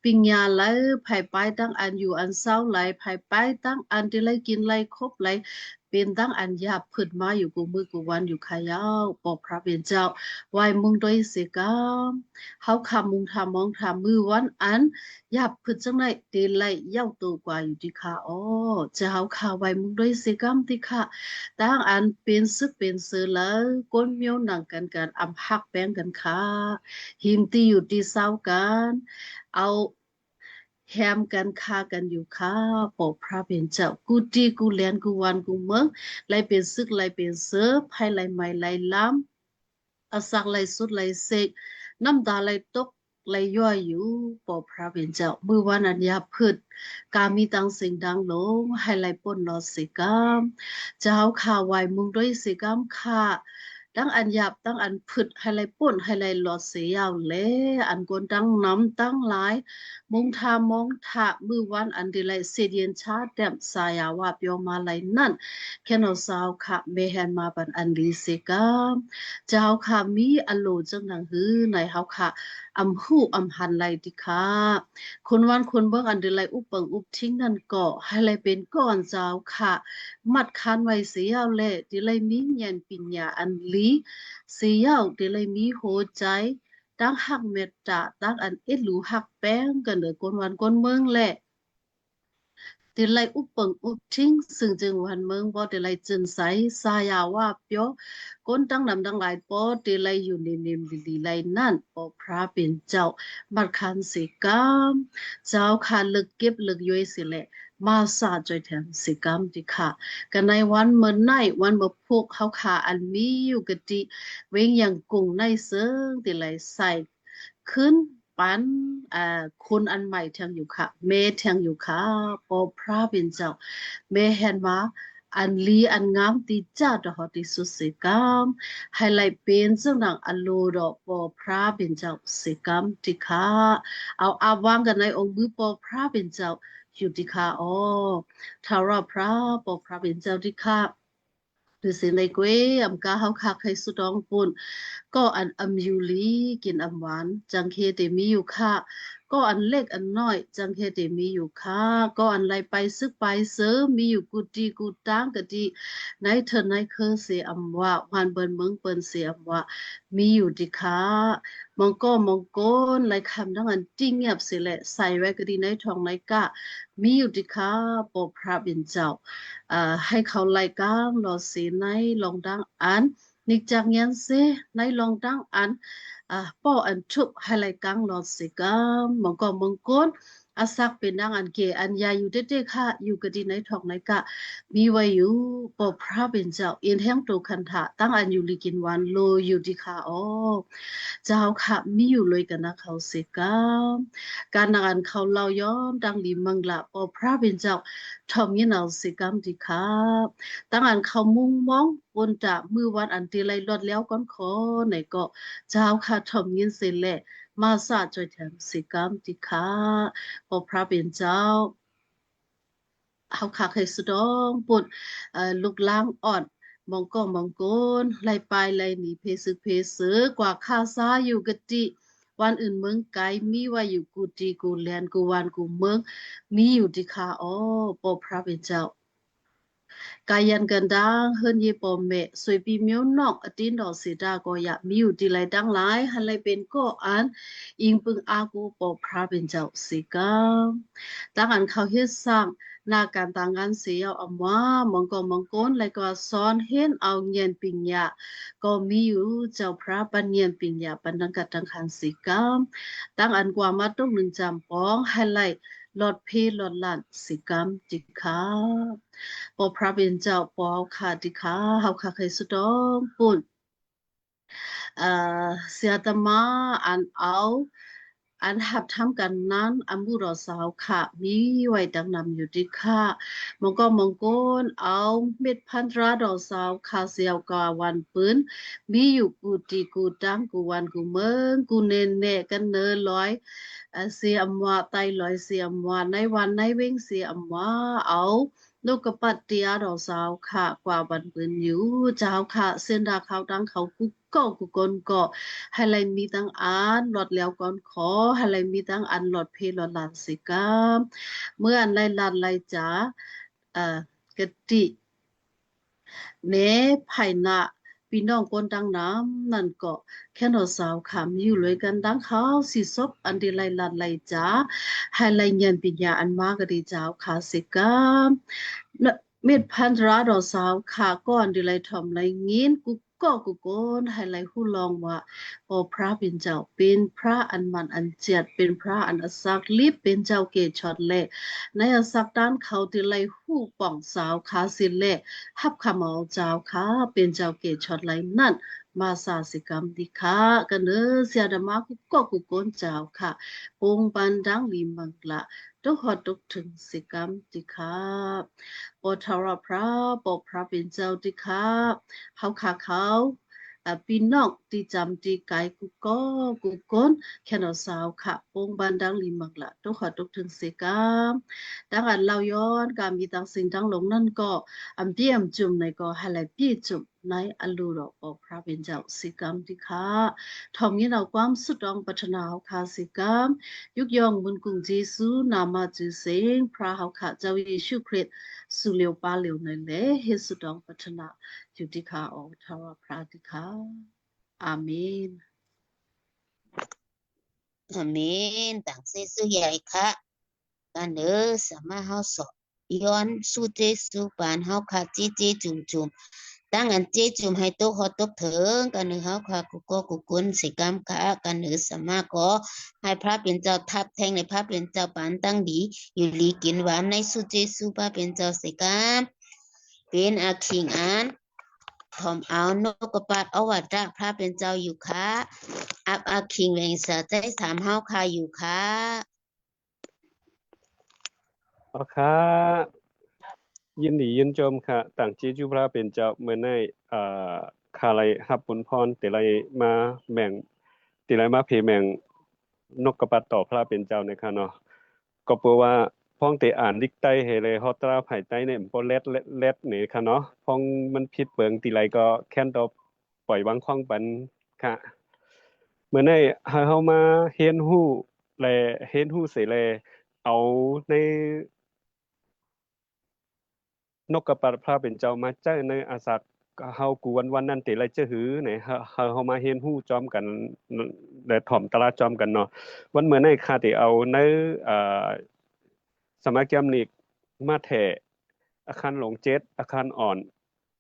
[SPEAKER 11] ปิงยาไหลไผ่ป้ายดังอันอยู่อันเศร้าไหลไผ่ป้ายดังอันที่ไลกินไลครบไหลเป็นดังอันยาพืชมาอยู่กูมือกูวันอยู่ขายาวปอพระเป็นเจ้าไหวมุงโดยเสกามเฮาคำมุงทามองทามือวันอันยาพืชจังไรเดไลเย้าตัวกว่าอยู่ที่ขาอ้อจะเฮาข่าวไหวมุงโดยเสกามที่ขาดังอันเป็นซึกเป็นเสือแล้วก้นเมียวหนังกันกันอำหักแป้งกันค่ะหิมตีอยู่ที่เศร้ากันเอาแฮมกันคากันอยู่ค่ะปอพระเป็นเจ้ากูตีกูแลนกูวันกูเมืองไลเป็นซึกไลเป็นเสือไพ่ไลไม่ไลล้ำอาศักไลสุดไลเสกน้ำตาไลตกไลย่อยอยู่ปอพระเป็นเจ้ามือวันอัญญาพืชกามีตังสิ่งดังลงให้ไลป่นนอสิกามเจ้าข่าวไหวมุงด้วยสิกามค่ะตั้งอันหยาบตั้งอันพืชให้ไลป่นให้ไลหลอดเสียาวเล่อันกวนตั้งน้ำตั้งหลายมุงทามองทะมือวันอันดีไลเสียเย็นชาแดมสายาวาเปียวมาไลนั่นแค่นอสาวค่ะเมแฮนมาบันอันดีสิกามเจ้าค่ะมีอโลจังหนังหือในเฮาค่ะอำหูอำหันไลติค่ะคนวันคนเบิ่งอันดีไลอุปเปิงอุปทิ้งนั่นก็ให้ไลเป็นก้อนเจ้าค่ะมัดคันไว้เสียาวเล่ดีไลมีเงียนปิญญาอันลีเสียาวดีไลมีโหใจตั้งหักเมตตาตั้งอันเอ็ดหลูหักแป้งกันเลยคนวันคนเมืองแหละเดลัยอุปเปิงอุปทิ้งซึ่งจึงวันเมืองบ่เดลัยจึนใสสายาว่าเปียวก้นตั้งนำดังหลายปอเดลัยอยู่ในเนมดีไลนั่นปอพระเป็นเจ้าบัดคันสิกามเจ้าค่ะลึกเก็บลึกย้อยสิแหละมาสาจอยแถมสิกามติค่ะกันในวันเมื่อไหนวันเมื่อพวกเขาขาอันมีอยู่กติเว้งอย่างกุ้งในเซิงเดลัยใส่ขึ้นปันคนอันใหม่แทงอยู่ค่ะเมแทงอยู่ค่ะปอพระเป็นเจ้าเมเห็นว่าอันลีอันงามตีจ้าดอกที่สุดสิกามให้ไลเป็นเจ้าหนังอโลดอกปอพระเป็นเจ้าสิกามติค่ะเอาอาวางกันในองค์มือปอพระเป็นเจ้าอยู่ติค่ะอ๋อทาราพระปอพระเป็นเจ้าติค่ะดูสิในเกวอำกาเฮาคักให้สุดองปุ่นก็อันอำยูลีกินอำหวานจังเคเตมีอยู่ค่ะ ก็อันเล็กอันน้อยจังเฮ็ดให้มีอยู่ค่ะก็อันไรไปซึกไปเสอมีอยู่กูดีกูตั้งกะดีในเธอในเคอเสียอำว่าหวานเบิ่นเมืองเปิ้นเสียอำว่ามีอยู่ดิค่ะมองก็มองโกนไรคำทั้งอันจริงเงียบสิแหละใส่ไว้ก็ดีในทองในกะมีอยู่ดิค่ะปอพระเป็นเจ้าให้เขาไล่ก้างรอสีในลองดังอันนิจักยันเซในลองดังอันป้ออันทุบให้ไล่ก้างรอสีกามองก็มองโกนอาศักเป็นนางอันเกอันยาอยู่เด็ดๆค่ะอยู่ก็ดีในทองในกะมีไว้อยู่ปอพระเป็นเจ้าเอียนแห้งโตคันถะตั้งอันอยู่ลิกินวันโลอยู่ดิค่ะอ๋อเจ้าค่ะมีอยู่เลยกันนะเขาเสกามการนางอันเขาเล่าย้อนดังลีมังละปอพระเป็นเจ้าทอมยินเอาเสกามดิค่ะตั้งอันเขามุ่งมองบนจะมือวันอันตีไลลดแล้วก้อนขอไหนก็เจ้าค่ะทอมยินเสแหละมาสาจอยแถมเสกามดิค่ะปอพระเป็นเจ้าเฮาคักให้สุดองปุ่นลูกล้างอ่อนมองก็มองโกนไล่ไปไล่หนีเพซึกเพซึกว่าข้าซาอยู่กะติวันอื่นเมืองไกลมีว่าอยู่กูตีกูแลนกูวันกูเมืองมีอยู่ที่คาอ๋อปอพระเป็นเจ้ากายันกันดังเฮิรนเยปอมเมสวยปีเมียวนอกอตินดอกสีดาก็อยากมีอยู่ที่ไรดังหลายหันไรเป็นก็อันอิงปึงอากูปอพระเป็นเจ้าสิกาตั้งอันเขาเฮ็ดสร้างนาการต่างงานเสียเอามามองก็มองก้นแล้วก็ซ้อนเห็นเอาเงียนปิญญาก็มีอยู่เจ้าพระปัญญาปิญญาปันดังกัดดังคันสิกาตั้งอันกว่ามาต้องหนึ่งจำปองให้ไล่หลอดเพลอดลันสิกรรมจิกาปอพระเป็นเจ้าปอขาดิคาเฮาคาเคยสุดองปุ่นเสียตมาอันเอาอันหับทำกันนั้นอันบุรสาวค่ะมีไว้ดังนำอยู่ดีค่ะมองก็มองก้นเอาเม็ดพันตราดอกสาวค่ะเสียวกว่าวันปืนมีอยู่กูตีกูตั้งกูวันกูเมืองกูเนเนกันเนอร้อยเสียมว่าไตลอยเสียมว่าในวันในเว้งเสียมว่าเอาลูกกระปัดเตียดอกสาวค่ะกว่าวันปืนอยู่เจ้าค่ะเส้นดาเขาดังเขากุก็กุกนก็ให้ไรมีตั้งอันหลอดแล้วก่อนขอให้ไรมีตั้งอันหลอดเพลหลอดหลานสิกาเมื่ออันไรลานไรจ๋ากติเนไผ่นะพี่น้องคนดังน้ำนั่นก็แค่นอสาวขำอยู่เลยกันดังเขาสิซบอันดีไรลานไรจ๋าให้ไรเงินปัญญาอันมากก็ดีเจ้าขาสิกาเม็ดพันตราดอกสาวขาก้อนดีไรทอมไรงินกูก็กูโกนให้ไรหู้ลองว่าพอพระเป็นเจ้าเป็นพระอันมันอันเจียดเป็นพระอันอศักลิบเป็นเจ้าเกศชอดเล่ในอศักด้านเขาที่ไรหู้ป่องสาวขาสิเล่ฮับขมเอาเจ้าขาเป็นเจ้าเกศชอดไรนั่นมาสาสิกรรมดิค่ะกันเนอเสียดมากูก็กูโกนเจ้าค่ะปงปันดังลีมังละทุกหอดทุกถึงสิกรรมดิค่ะปอทารพระปอพระเป็นเจ้าดิค่ะเขาขาเขาพี่น้องที่จำที่ไกลกูก็กูก้นแค่นอสาวค่ะปงบันดังลีมักละทุกขอทุกถึงสิกรรมดังอันเราย้อนการมีต่างสิ่งทั้งหลงนั่นก็อันเปี่ยมจุ่มในก็ให้ไหลพี่จุ่มในอันลูดอกปอพระเป็นเจ้าสิกรรมดิค่ะทอมนี้เราความสุดองปัฒนาเขาค่ะสิกรรมยุกยองบุญกุงเจซูนามาจือเสงพระเขาค่ะเจ้าเยซูคริสต์สุเลียวปาเลียวในเล่เฮสุดองปัฒนาอยู่ที่ข้าออกทาวพระดิค่ะอาเมน
[SPEAKER 9] อาเมนต่างเสียสุใหญ่ค่ะกันเด้อสามารถเฮาสอบย้อนสู่เจสุปานเฮาค่ะเจจุ่มตั้งอันเจจุ่มให้ตกฮอตกเถิงกันเด้อเฮาค่ะกูก็กูกุนสิกรรมค่ะกันเด้อสามารถก็ให้พระเป็นเจ้าทับแทงในพระเป็นเจ้าปานตั้งดีอยู่ลีกินหวานในสู่เจสุพระเป็นเจ้าสิกรรมเป็นอาคิงอันทอมเอานกกระปัดเอาวัดพระเป็นเจ้าอยู่ค่ะอับอาคิงแหวงเสือใจถามเฮาค่ะอยู่ค่ะ
[SPEAKER 5] ค่ะยินดียินชมค่ะต่างเจจูพระเป็นเจ้าเมื่อในคาไลรับบุญพรแต่ไรมาแบ่งแต่ไรมาเพแบ่งนกกระปัดต่อพระเป็นเจ้านะคะเนาะก็เพราะว่าพ้องเตอ่านดิกไตเฮเลยฮอตราไผ่ไตเนี่ยบ่เล็ดนี่ค่ะเนาะพ้องมันผิดเบิงติไรก็แค่นตอปล่อยวางคว้างปันค่ะเมื่อในเฮามาเรียนรู้ แลเห็นฮู้เสแลเอาในนกกระปัดพระเป็นเจ้ามาเจอในอาสาเฮากูวันนั้นติไรเจอหือไหนเฮามาเห็นฮู้จอมกันและถ่อมตลาดจอมกันเนาะวันเมื่อในคาติเอาในสมัครแกมนิกมาแถอาคารหลง7อาคารอ่อน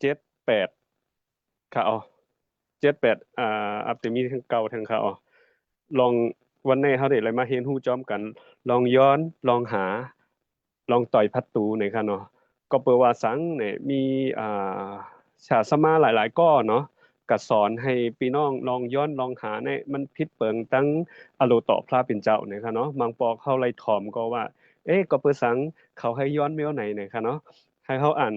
[SPEAKER 5] 7 8ค่ะอ๋อ7 8อัปติมีทั้งเก่าทั้งค่ะอ๋อลองวันนี้เฮาได้อะไรมาเห็นฮู้จอมกันลองย้อนลองหาลองต่อยพัดตูในค่ะเนาะก็เปิดว่าสังเนี่ยมีฉาสมาหลายๆก็เนาะก็สอนให้พี่น้องลองย้อนลองหาเนี่ยมันผิดเปิงตั้งอโลต่อพระเป็นเจ้าเนี่ยค่ะเนาะบางปอกเข้าไล่ถ่อมก็ว่าก็เปิดสังเขาให้ย้อนเมลไหนเนี่ยค่ะเนาะให้เขาอ่าน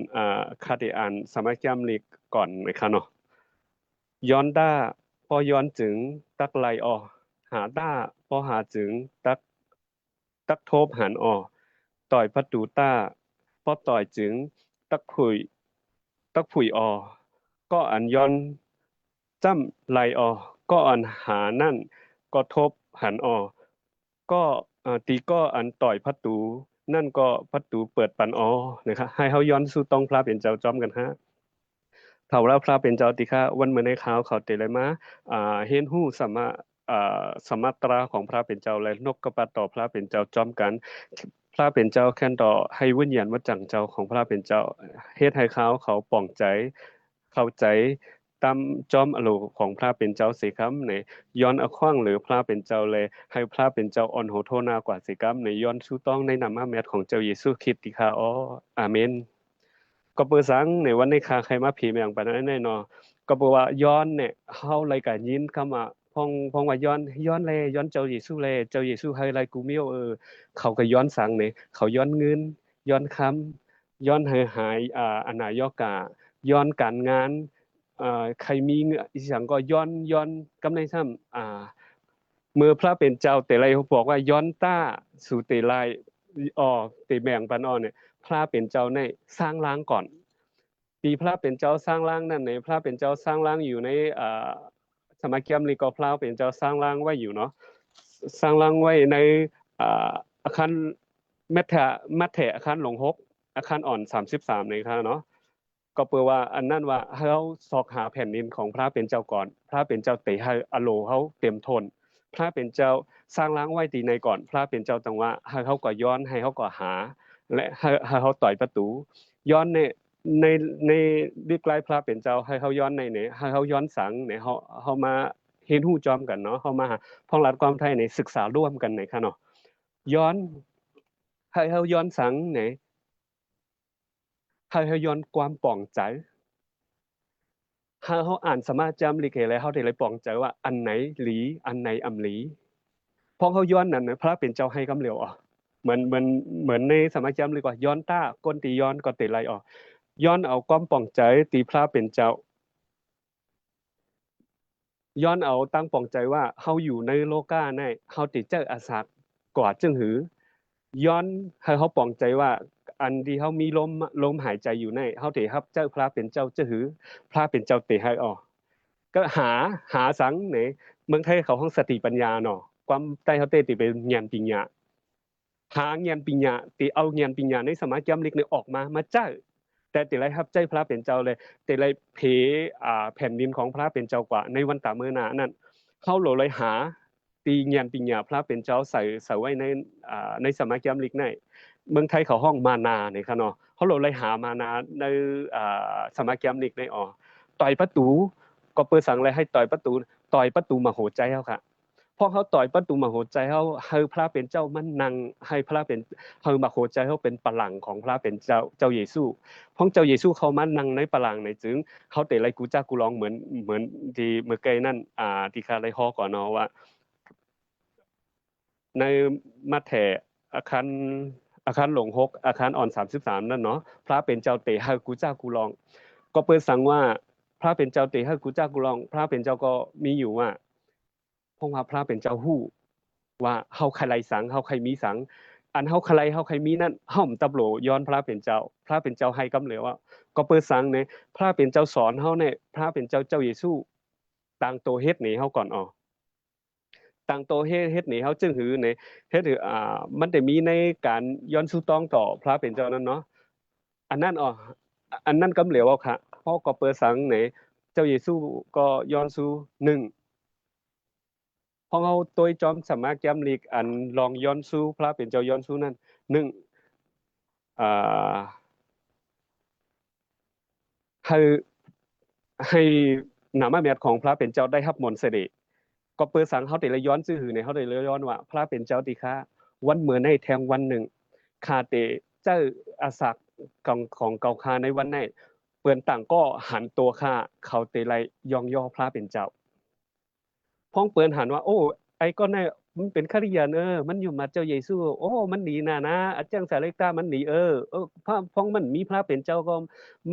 [SPEAKER 5] คาติอ่านสมัยจำลิกก่อนนะคะเนาะย้อนด้าพอย้อนถึงตักไลออหาด้าพอหาถึงตักโทบหันออต่อยประตูต้าพอต่อยถึงตักผุยออก็อันย้อนจ้ำไลออก็อันหานั่นก็ทบหันออก็ตีก็อันต่อยประตูนั่นก็ประตูเปิดปันออนะครับให้เขาย้อนสู่ต้องพระเป็นเจ้าจอมกันฮะเท่าแล้วพระเป็นเจ้าติค่ะวันเมื่อในข่าวเขาเตเลยมาเห็นหู้สมัตราของพระเป็นเจ้าและนกกระปัดต่อพระเป็นเจ้าจอมกันพระเป็นเจ้าแค่นต่อให้วิญญาณวัจจังเจ้าของพระเป็นเจ้าเฮ็ดให้เขาป่องใจเข้าใจตามจอมอโลของพระเป็นเจ้าสิครับในย้อนอขว้างหรือพระเป็นเจ้าเลยให้พระเป็นเจ้าอ่อนโหโทนากว่าสิครับในย้อนสู้ต้องในนามแมทของเจ้าเยซูคริสต์ติค่ะอ๋ออาเมนก็เปิดสังในวันในคาใครมาผีแมงปานนั้นแน่นอนก็บอกว่าย้อนเนี่ยเฮารายการยินคำว่าพองว่าย้อนเลยย้อนเจ้าเยซูเลยเจ้าเยซูให้ไรกูเมียวเขาก็ย้อนสังเนี่ยเขาย้อนเงินย้อนคำย้อนหายอนายกาย้อนการงานใครมีอีสังก็ย้อนกำในซ้ำเมื่อพระเป็นเจ้าแต่ไรบอกว่าย้อนต้าสู่เตไลเตแบ่งปันเนี่ยพระเป็นเจ้าในสร้างล้างก่อนปีพระเป็นเจ้าสร้างล้างนั่นในพระเป็นเจ้าสร้างล้างอยู่ในสมัยเกียมลีก็พระเป็นเจ้าสร้างล้างไว้อยู่เนาะสร้างล้างไว้ในอาคารมัทเถอาคารหลง6อาคารอ่อน33นี่ครับเนาะก็เปิดว่าอันนั้นว่าเฮาสอกหาแผ่นดินของพระเป็นเจ้าก่อนพระเป็นเจ้าเตให้อโลเฮาเต็มทนพระเป็นเจ้าสร้างล้างไว้ตีในก่อนพระเป็นเจ้าตังว่าให้เขาก็ย้อนให้เขาก็หาและให้เขาต่อยประตูย้อนในรีบไกลพระเป็นเจ้าให้เขาย้อนในเนี่ยให้เขาย้อนสังเนี่ยเขามาเห็นหู้จอมกันเนาะเขามาพ้องรัฐความไทยในศึกษาร่วมกันในค่ะเนาะย้อนให้เขาย้อนสังเนี่ยให้เขาย้อนความป่องใจเขาอ่านสมาจำลิเกแล้วเขาได้เลยป่องใจว่าอันไหนหลีอันไหนอำหลีพอเขาย้อนนั่นพระเป็นเจ้าให้กำเหลียวอ่ะเหมือนในสมาจำลิกว่าย้อนต้าก้นตีย้อนก็ตีไรออกย้อนเอาความป่องใจตีพระเป็นเจ้าย้อนเอาตั้งป่องใจว่าเฮาอยู่ในโลกาในเฮาติดเจออาสักกว่าจึงหือย้อนให้เขาป่องใจว่าอันที่เฮามีลมหายใจอยู่ในเฮาติครับเจ้าพระเป็นเจ้าจะหือพระเป็นเจ้าเตให้ออกก็หาสังในเมืองไทยเขาห้องสติปัญญาเนาะความใต้เฮาเตติเป็นญาณปัญญาหาญาณปัญญาติเอาญาณปัญญาในสมัยจำลิกในออกมาเจ้าแต่ติไรครับใจพระเป็นเจ้าเลยติไรเพแผ่นดินของพระเป็นเจ้ากว่าในวันตาเมื่อนานั้นเขาโหลเลยหาตีญาณปัญญาพระเป็นเจ้าใส่ไว้ในสมัยจำลิกในเมืองไทยเขาห้องมานาเนี่ยค่ะเนาะเขาโหลเลยหามานาในสมัยจำลิกในต่อยประตูก็เปิดสั่งเลยให้ต่อยประตูมาโหใจเขาค่ะพอเขาต่อยประตูมาโหใจเขาให้พระเป็นเจ้ามันนั่งให้พระเป็นให้มาโหใจเขาเป็นปลังของพระเป็นเจ้าเยซูพองเจ้าเยซูเขามานั่งในปลังในจึงเขาเตะไรกูจ้ากูร้องเหมือนที่เมื่อไกลนั่นที่คาไรฮอก่อนเนาะว่าในมัทแถอาคารหลง6อาคารอ่อน33นั่นเนาะพระเป็นเจ้าเตะให้กูจ้ากูร้องก็เปิดสั่งว่าพระเป็นเจ้าเตะให้กูจ้ากูร้องพระเป็นเจ้าก็มีอยู่ว่าพงว่าพระเป็นเจ้าฮู้ว่าเฮาใครไลสังเฮาใครมีสังอันเฮาใครเฮาใครมีนั่นเฮาตะโบย้อนพระเป็นเจ้าให้กำเหลวว่าก็เปิดสังเนี่ยพระเป็นเจ้าสอนเฮาเนี่ยพระเป็นเจ้าเยซูต่างโตเฮ็ดนี่เฮาก่อน ต่างโตเฮ็ดนี่เฮาจึงหือในเฮ็ดคือมันได้มีในการย้อนสู่ต้องต่อพระเป็นเจ้านั้นเนาะอันนั้นอันนั้นกำเหลวเอาค่ะเพราะก็เปิดสังในเจ้าเยซูก็ย้อนสู่1พอเฮาตวยจอมสามารถแก้มลีกอันลองย้อนสู่พระเป็นเจ้าย้อนสู่นั้น1ให้นามแมตของพระเป็นเจ้าได้รับมนต์เสด็จก็เปิดสังเฮาได้เลยย้อนซื่อหือในเฮาได้เลยย้อนว่าพระเป็นเจ้าติค่ะวันเมื่อในแทงวันหนึ่งคาเตเจ้าอาศักของเก่าคาในวันในเปื้อนต่างก็หันตัวข้าเขาเตไลยองย่อพระเป็นเจ้าพ้องเปิ้นหันว่าโอ้ไอ้ก็แน่มันเป็นคริยานมันอยู่มาเจ้าเยซูโอ้มันหนีนะอาจารย์สาเล็กตามันหนีพระพ้องมันมีพระเป็นเจ้าก็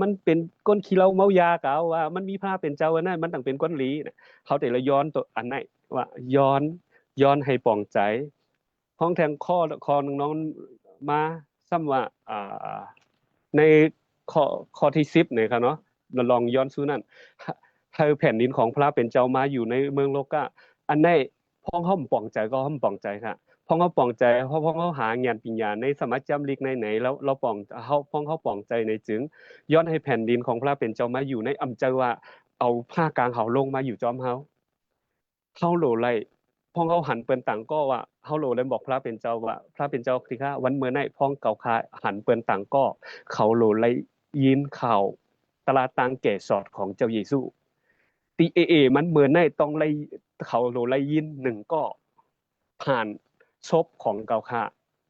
[SPEAKER 5] มันเป็นก้นขี้เหล้าเมายากะว่ามันมีพระเป็นเจ้าอันนั้นมันต้องเป็นก้นหลีเขาแต่ละย้อนตัวอันไหนว่าย้อนให้ปองใจพ้องแทงข้อน้องๆมาซ้ำว่าในข้อที่10เนี่ยครับเนาะลองย้อนสู่นั้นให้แผ่นดินของพระเป็นเจ้ามาอยู่ในเมืองโลกะอันไหนพ้องเฮาปองใจก็เฮาปองใจค่ะพ้องเฮาปองใจพ้องเฮาหาญาณปัญญาในสมัยจำลิกไหนแล้วเราปองเฮาพ้องเฮาปองใจในจึงย้อนให้แผ่นดินของพระเป็นเจ้ามาอยู่ในอำเจ้าว่าเอาผ้ากลางเฮาลงมาอยู่จอมเฮาโหลไลพ้องเฮาหันเปิ้นต่างก็ว่าเฮาโหลได้บอกพระเป็นเจ้าว่าพระเป็นเจ้าที่ค่ะวันเมื่อไหนพ้องเก่าคาหันเปิ้นต่างก็เขาโหลไลยินข่าวตลาดตังแก่สอดของเจ้าเยซูตีมันเหมือนในต้องไล่เขาโลไล่ยิน1ก็ผ่านศพของเก่าค่า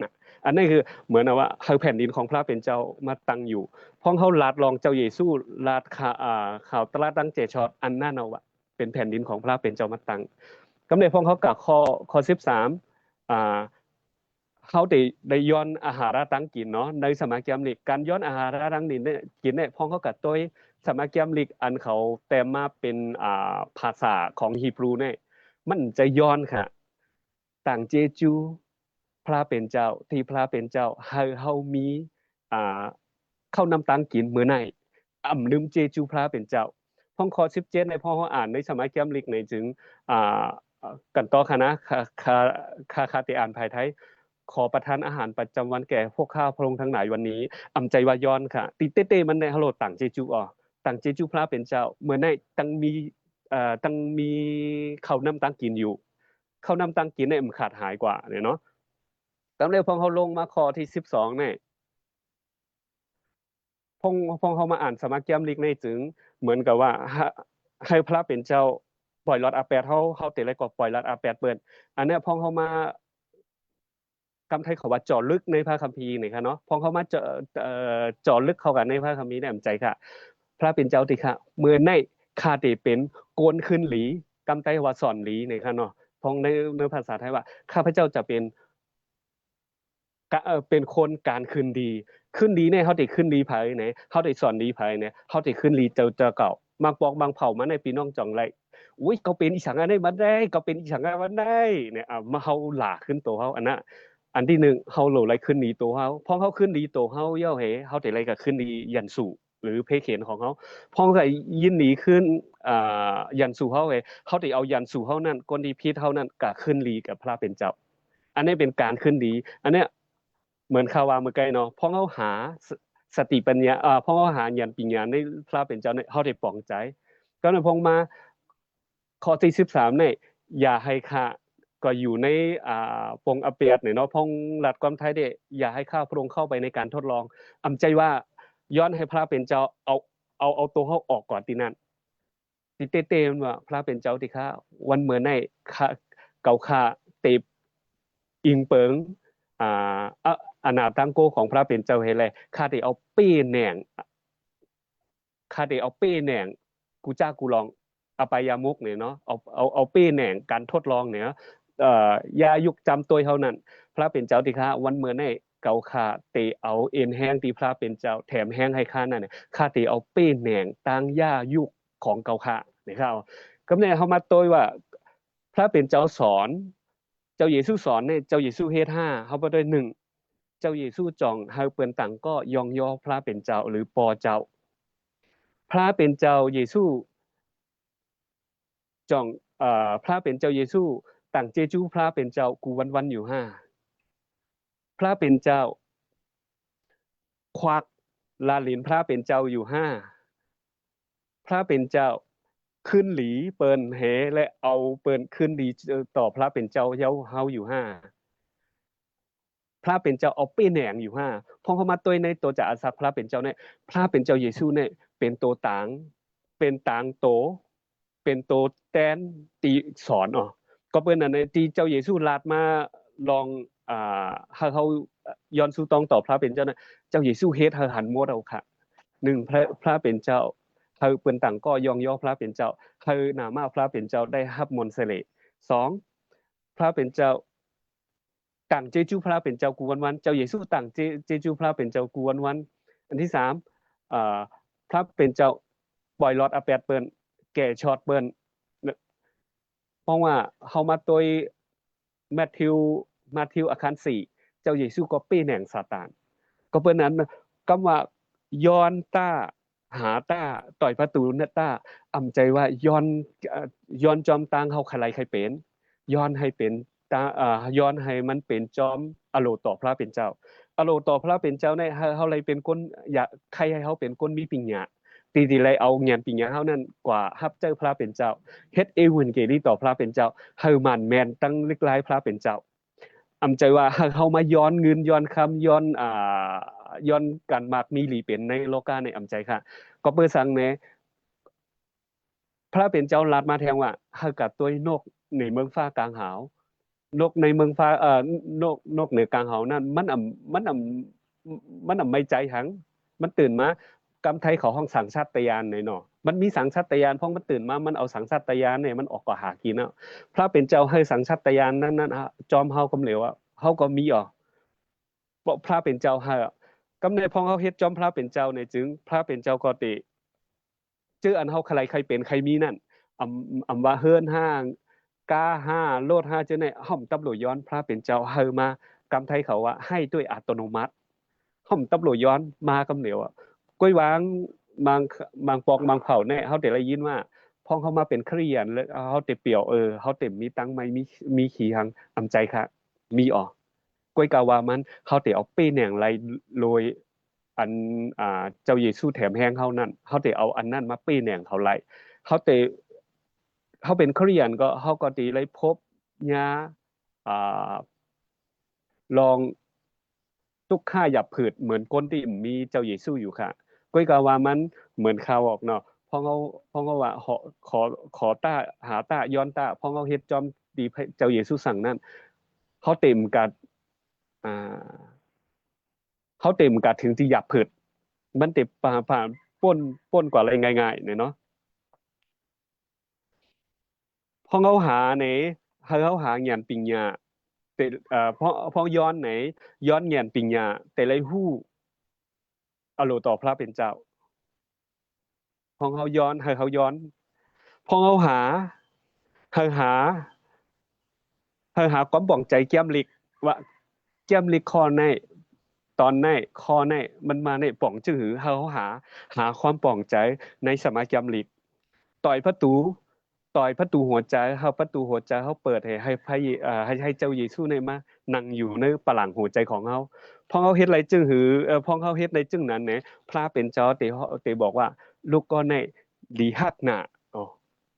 [SPEAKER 5] นะอันนี้คือเหมือนว่าเฮาแผ่นดินของพระเป็นเจ้ามาตั้งอยู่พ้องเฮาลาดลองเจ้าเยซูลาดข่าวตลาดตังเจชอดอันนั้นเอาว่าเป็นแผ่นดินของพระเป็นเจ้ามาตั้งกำเนิดพ้องเฮากับข้อ13เฮาได้ย้อนอาหารตั้งกินเนาะในสมัยเกียมนี่การย้อนอาหารตั้งนี่กินเนี่ยพ้องเฮากับตัวสมัยเกียมลิกอันเขาแต่มาเป็นภาษาของฮีบรูเนี่ยมันจะย้อนค่ะต่างเจจูพระเป็นเจ้าที่พระเป็นเจ้าเฮามีเข้านำตังกินมื้อไหนลืมเจจูพระเป็นเจ้าพ้องข้อ17ในพ้องเฮาอ่านในสมัยเกียมลิกในถึงกันต่อค่ะนะคาติอ่านภายไทยขอประทานอาหารประจำวันแก่พวกข้าพระองค์ทั้งหลายวันนี้อำใจว่าย้อนค่ะติเต้มันในฮัลโหลต่างเจจูต่างเจจูพระเป็นเจ้าเมื่อในตั้งมีข้าวนำตังกินอยู่ข้าวนำตังกินเนี่ยมันขาดหายกว่าเนี่ยเนาะตามเร็วพองเขาลงมาข้อที่12เนี่ยพองเขามาอ่านสมัครเกียมลิกในจึงเหมือนกับว่าให้พระเป็นเจ้าปล่อยลอดอาแปดเขาเตะไรก็ปล่อยลอดอาแปดเปิดอันนี้พองเขามากำไทยเขาว่าเจาะลึกในพระคัมภีร์นี่ค่ะเนาะพองเขามาเจาะลึกเข้ากันในพระคัมภีร์เนี่ยใจค่ะพระเป็นเจ้าติค่ะเมื่อในคาเตเป็นโกนขึ้นหลีกำไตว่าสอนหลีนี่ค่ะเนาะพองในภาษาไทยว่าข้าพเจ้าจะเป็นคนการขึ้นดีเนี่ยเฮาได้ขึ้นดีไผเนี่ยเฮาได้สอนดีไผเนี่ยเฮาได้ขึ้นดีเจ้าเก่ามักบอกบางเผ่ามาในพี่น้องจ่องไรอุ้ยเขาเป็นอีสังอันได้มันได้เขาเป็นอีสังอันมันได้เนี่ยมาเฮาหลาขึ้นตัวเฮาอันน่ะอันที่1เฮาโหลไรขึ้นดีตัวเฮาพอเฮาขึ้นดีตัวเฮาย่อเหเฮาได้ไรก็ขึ้นดียันสู่หรือเพเขนของเฮาพอก็ยินหนีขึ้นยันสู่เฮาเฮาได้เอายันสู่เฮานั้นคนที่ผิดเฮานั้นก็ขึ้นดีกับพระเป็นเจ้าอันนี้เป็นการขึ้นดีอันเนี้ยเหมือนข่าวว่าเมื่อไกลเนาะพอเฮาหาสติปัญญาพอเฮาหาญาณปัญญาในพระเป็นเจ้าเนี่ยเฮาได้ปลองใจก็นั้นพงมาข้อที่13เนี่ยอย่าให้ข้าก็อยู่ในปงอเปียดเนี่ยเนาะพงหลัดความไทยเด้อย่าให้ข้าพระองค์เข้าไปในการทดลองอำใจว่าย้อนให้พระเป็นเจ้าเอาตัวเฮาออกก่อนที่นั่นติเต้มันว่าพระเป็นเจ้าที่ข้าวันเมื่อในเก่าข้าเตบอิงเปิงอนาตังโกของพระเป็นเจ้าเฮ็ดแลข้าได้เอาเป้แหน่งกูจ้ากูลองอปายามุกเนี่ยเนาะเอาเป้แหน่งการทดลองเนี่ยยายุกจำตัวเท่านั้นพระเป็นเจ้าที่ข้าวันเมื่อในเก่าข้าเตเอาเอ็นแห้งที่พระเป็นเจ้าแถมแห้งให้ข้านั่นเนี่ยข้าเตเอาเป้แหน่งตั้งยายุกของเก่าข้าเนี่ยครับก็เนี่ยเฮามาตัวว่าพระเป็นเจ้าสอนเจ้าเยซูสอนเนี่ยเจ้าเยซูเฮ็ด5เฮาบ่ได้1เจ้าเยซูจองเฮาเปิ้นต่างก็ยองยอพระเป็นเจ้าหรือปอเจ้าพระเป็นเจ้าเยซูจองพระเป็นเจ้าเยซู ต่างเจจูพระเป็นเจ้ากูวันอยู่ห้าพระเป็นเจ้าควักลาลินพระเป็นเจ้าอยู่ห้าพระเป็นเจ้าขึ้นหลีเปิลเหและเอาเปิลขึ้นหลีต่อพระเป็นเจ้าเย้าเฮาอยู่ห้าพระเป็นเจ้าเอาเป้แหนงอยู่ห้าพอเขามาตัวในตัวจะอาศักพระเป็นเจ้าเนี่ยพระเป็นเจ้าเยซูเนี่ยเป็นตัวต่างเป็นต่างโตเป็นตัวแตนตีสอนอ๋อก็เป็นอันในที่เจ้าเยซูลาดมาลองเขาย้อนสู้ต้องต่อพระเป็นเจ้าเนี่ยเจ้าเยซูเฮ็ดเฮาหันหมดเอาค่ะหนึ่งพระเป็นเจ้าเฮาเป็นต่างก็ยองย่อพระเป็นเจ้าเฮาหนามาพระเป็นเจ้าได้รับมนต์เสลสองพระเป็นเจ้าต่างเจจูพระเป็นเจ้ากูวันเจ้าเยซูต่างเจจูพระเป็นเจ้ากูวันอันที่สามพระเป็นเจ้าปล่อยลอดอาแปดเปิ้นแก่ช็อตเปิ้นเพราะว่าเฮามาตัวมัทธิวอาคาร4เจ้าเยซูก็เป้แหน่งซาตานก็เปิ้นนั้นคำว่าย้อนต้าหาต้าต่อยประตูเนต้าอำใจว่าย้อนจอมตางเฮาใครเป็นย้อนให้เป็นย้อนให้มันเป็นจอมอโลต่อพระเป็นเจ้าอโลต่อพระเป็นเจ้าเนี่ยเฮาเลยเป็นคนอยากใครให้เฮาเป็นคนมีปัญญาตีเลยเอาเงียนปัญญาเฮานั่นกว่ารับเจ้าพระเป็นเจ้าเฮ็ดเอเวนเกลีต่อพระเป็นเจ้าเฮามันแม่นตั้งลึกหลายพระเป็นเจ้าอำใจว่าเฮามาย้อนเงินย้อนคำย้อนการมากมีหลีเป็นในโลกาในอำใจค่ะก็เปิดสังแหนพระเป็นเจ้าลาดมาแทงว่าเฮากับตัวนกในเมืองฟ้ากลางหาวนกในเมืองฟ้านกเหนือกลางหาวนั่นมันไม่ใจหังมันตื่นมากำไทยเขาห้องสังสัตยานเนาะมันมีสังสัตยานเพราะมันตื่นมามันเอาสังสัตยานเนี่ยมันออกก็หากินเนาะพระเป็นเจ้าให้สังสัตยานนั้นจอมเฮาก็เหลวเฮาก็มีเพราะพระเป็นเจ้าให้กำเนิดพองเฮาเฮ็ดจอมพระเป็นเจ้าเนี่ยจึงพระเป็นเจ้าก็ติชื่ออันเฮาใครเป็นใครมีนั่นอำว่าเฮิรนห้างกา5โลด5จังได๋ห้อมตำรวจย้อนพระเป็นเจ้าเฮามากำไทยเขาว่าให้ด้วยอัตโนมัติห้อมตำรวจย้อนมากำเหลวก้อยวางบางปอกบางเผ่าแน่เฮาได้ยินว่าพอเขามาเป็นคริสเตียนแล้วเฮาเปรียวเฮาเต็มมีตังไหมมีขี้หังอำใจค่ะมีก้อยกาว่ามันเฮาเอาเป้แหน่งไรโรยอันเจ้าเยซูแถมแห้งเฮานั่นเฮาเอาอันนั้นมาเป้แหน่งเขาไรเฮาเป็นคริสเตียนก็เฮาก็ตีเลยพบญาลองทุกค่าหยับผืดเหมือนคนที่มีเจ้าเยซูอยู่ค่ะก้อยกาว่ามันเหมือนข่าวออกเนาะเพราะเขาว่าขอต้าหาต้าย้อนต้าเพราะเขาเฮ็ดจอมดีเจ้าเยซูสั่งนั่นเขาเต็มกัดเขาเต็มกัดถึงที่หยับผืดมันเต็มผ่านป้นกว่าอะไรง่ายๆเนาะพอเขาหาไหนเขาหาเงียนปิญญาแต่พอย้อนไหนย้อนเงียนปิญญาแต่ไรฮู้อโลต่อพระเป็นเจ้าพอเขาย้อนพอเขาหาความบ่องใจแก้มลิกว่าแก้มลิกข้อในตอนในข้อในมันมาในป่องจื้อหือเขาหาความป่องใจในสมาแก้มลิกต่อยประตูหัวใจประตูหัวใจเขาเปิดให้เจ้าเยซูในมานั่งอยู่ในปลังหัวใจของเขาพอเขาเฮ็ดอะไรจึงหือพอเขาเฮ็ดอะไรจึงนั้นเนี่ยพระเป็นเจ้าเตบอกว่าลูกก็ในดีฮักหน้า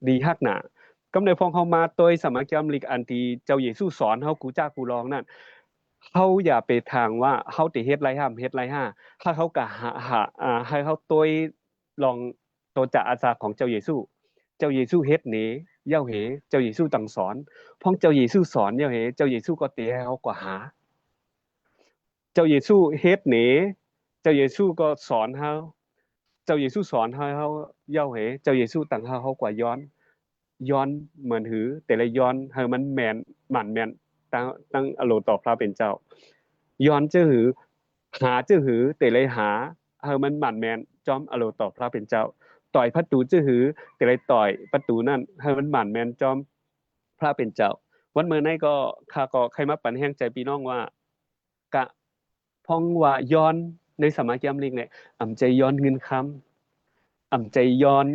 [SPEAKER 5] ดีฮักหน้ากำเนิดพอเขามาโดยสมัครจำลิกอันที่เจ้าเยซูสอนเฮากูจ้ากูลองนั่นเฮาอย่าไปทางว่าเฮาติเฮ็ดไรห้ามเฮ็ดไรห้าถ้าเขาก็ให้เขาโดยลองตัวจะอาสาของเจ้าเยซูเฮ็ดนี้เย้าเหเจ้าเยซูตั้งสอนพ้องเจ้าเยซูสอนเย้าเหเจ้าเยซูก็เตให้เฮาก็หาเจ้าเยซูเฮ็ดนี้เจ้าเยซูก็สอนเฮาเจ้าเยซูสอนเฮาเย้าเหเจ้าเยซูตั้งเฮากว่าย้อนเหมือนหือแต่ละย้อนให้มันแม่นมันแม่นตั้งอโลต่อพระเป็นเจ้าย้อนจื้อหือหาจื้อหือแต่ละหาให้มันมันแม่นจอมอโลต่อพระเป็นเจ้าต่อยประตูจื้อหือแต่ไรต่อยประตูนั่นให้มันหมั่นแม่นจอมพระเป็นเจ้าวันเมื่อไหนก็ข้าก็ใครมาปั่นแห้งใจพี่น้องว่ากะพ้องว่าย้อนในสมัยยามลิกเนี่ยอำใจย้อนเงินค อำใจย้อน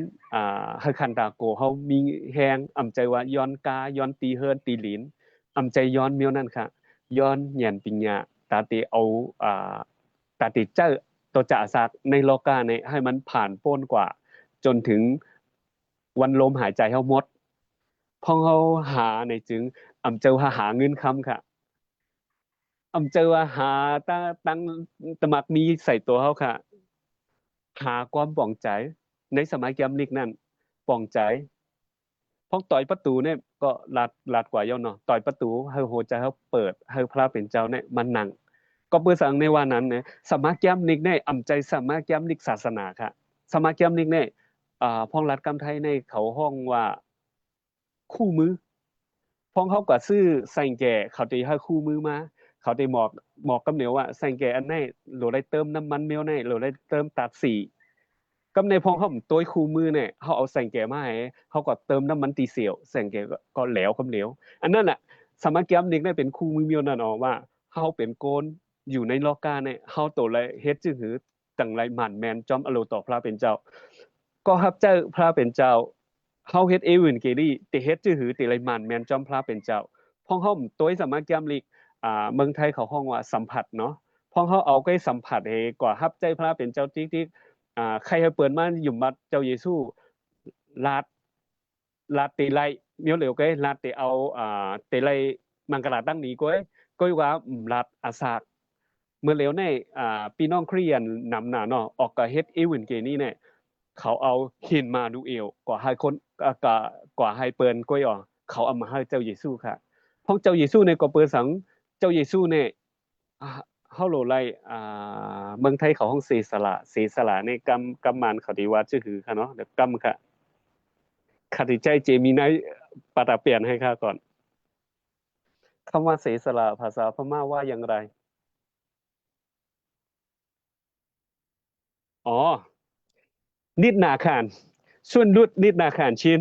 [SPEAKER 5] ให้คันตาโกเฮามีแฮงอำใจว่าย้อนกาย้อนตีเฮิรนตีหลินอำใจย้อนเมียวนั่นค่ะย้อนแหยนปิญญาตาติเอาตาติเจ้าตัวจะสักในโลกาเนี่ยให้มันผ่านพ้นกว่า จนถึงวันลมหายใจเฮาหมดพอเฮาหาในจึงอำเจอหาเงินคำค่ะอำเจอว่าหาตั้งตมักมีใส่ตัวเฮาค่ะ หาความป่องใจในสมัยแกมลิกนั่นป่องใจพอต่อยประตูเนี่ยก็ลาดกว่าเยาเนาะต่อยประตูให้หัวใจเขาเปิดให้พระเป็นเจ้าเนี่ยมันนั่งก็เพื่อสั่งในว่านั้นเนี่ยสมัยแกมลิกเนี่ยอำใจสมัยแกมลิกศาสนาค่ะสมัยแกมลิกเนี่ยพ้องรัฐกำไทยในเขาห้องว่าคู่มือพ้องเขาก็ซื้อใส่แก่เขาจะให้คู่มือมาเขาจะบอกกำเหนียวว่าใส่แก่อันไหนหรือได้เติมน้ำมันเมลไหนหรือได้เติมตัดสีกำในพ้องเขาตัวคู่มือเนี่ยเขาเอาใส่แก่มาให้เขาก็เติมน้ำมันตีเสียวใส่แก่ก็แหลวกำเหนียวอันนั้นแหละสมัยแกมลิกเนี่ยเป็นคู่มือเมลนั่นออกว่าเขาเป็นโกนอยู่ในโลกาเนี่ยเขาตัวไรเฮ็ดจึงหือจังไรหมั่นแมนจอมอโลต่อพระเป็นเจ้าก็ฮับเจ้าพระเป็นเจ้าเฮาเฮ็ดเอวินเกลี่ติเฮ็ดจื้อหือติไรมันแม่นจอมพระเป็นเจ้าพ้องเฮาตัวสามารถยามลิกเมืองไทยเขาฮ้องว่าสัมผัสเนาะพ้องเฮาเอาใกล้สัมผัสให้กว่าฮับใจพระเป็นเจ้าติ๊กๆใครให้เปิดมาอยู่มัดเจ้าเยซูลาดติไรเมียวเหลวก็ลาดติเอาติไรมังกรตั้งนี้ก็ว่าลาดอาสากเมื่อเหลวในพี่น้องคริสเตียนนำหน้าเนาะออกก็เฮ็ดเอวินเกนี่เนี่ยเขาเอาหินมาดูเอวกว่าให้คนกว่าให้เปิ้นก้อยเขาเอามาให้เจ้าเยซูค่ะเพราะเจ้าเยซูเนี่ยก็เปิ้นสังเจ้าเยซูเนี่ยเฮาโลไลเมืองไทยเขาห้องเสียสละในกำมันเขาที่ว่าชื่อคือค่ะเนาะเดี๋ยวกำค่ะคติใจเจมินายปะตะเปลี่ยนให้ค่ะก่อนคำว่าเสียสละภาษาพม่าว่าอย่างไรอ๋อนิดนาคารส่วนลุดนิดนาคารชิน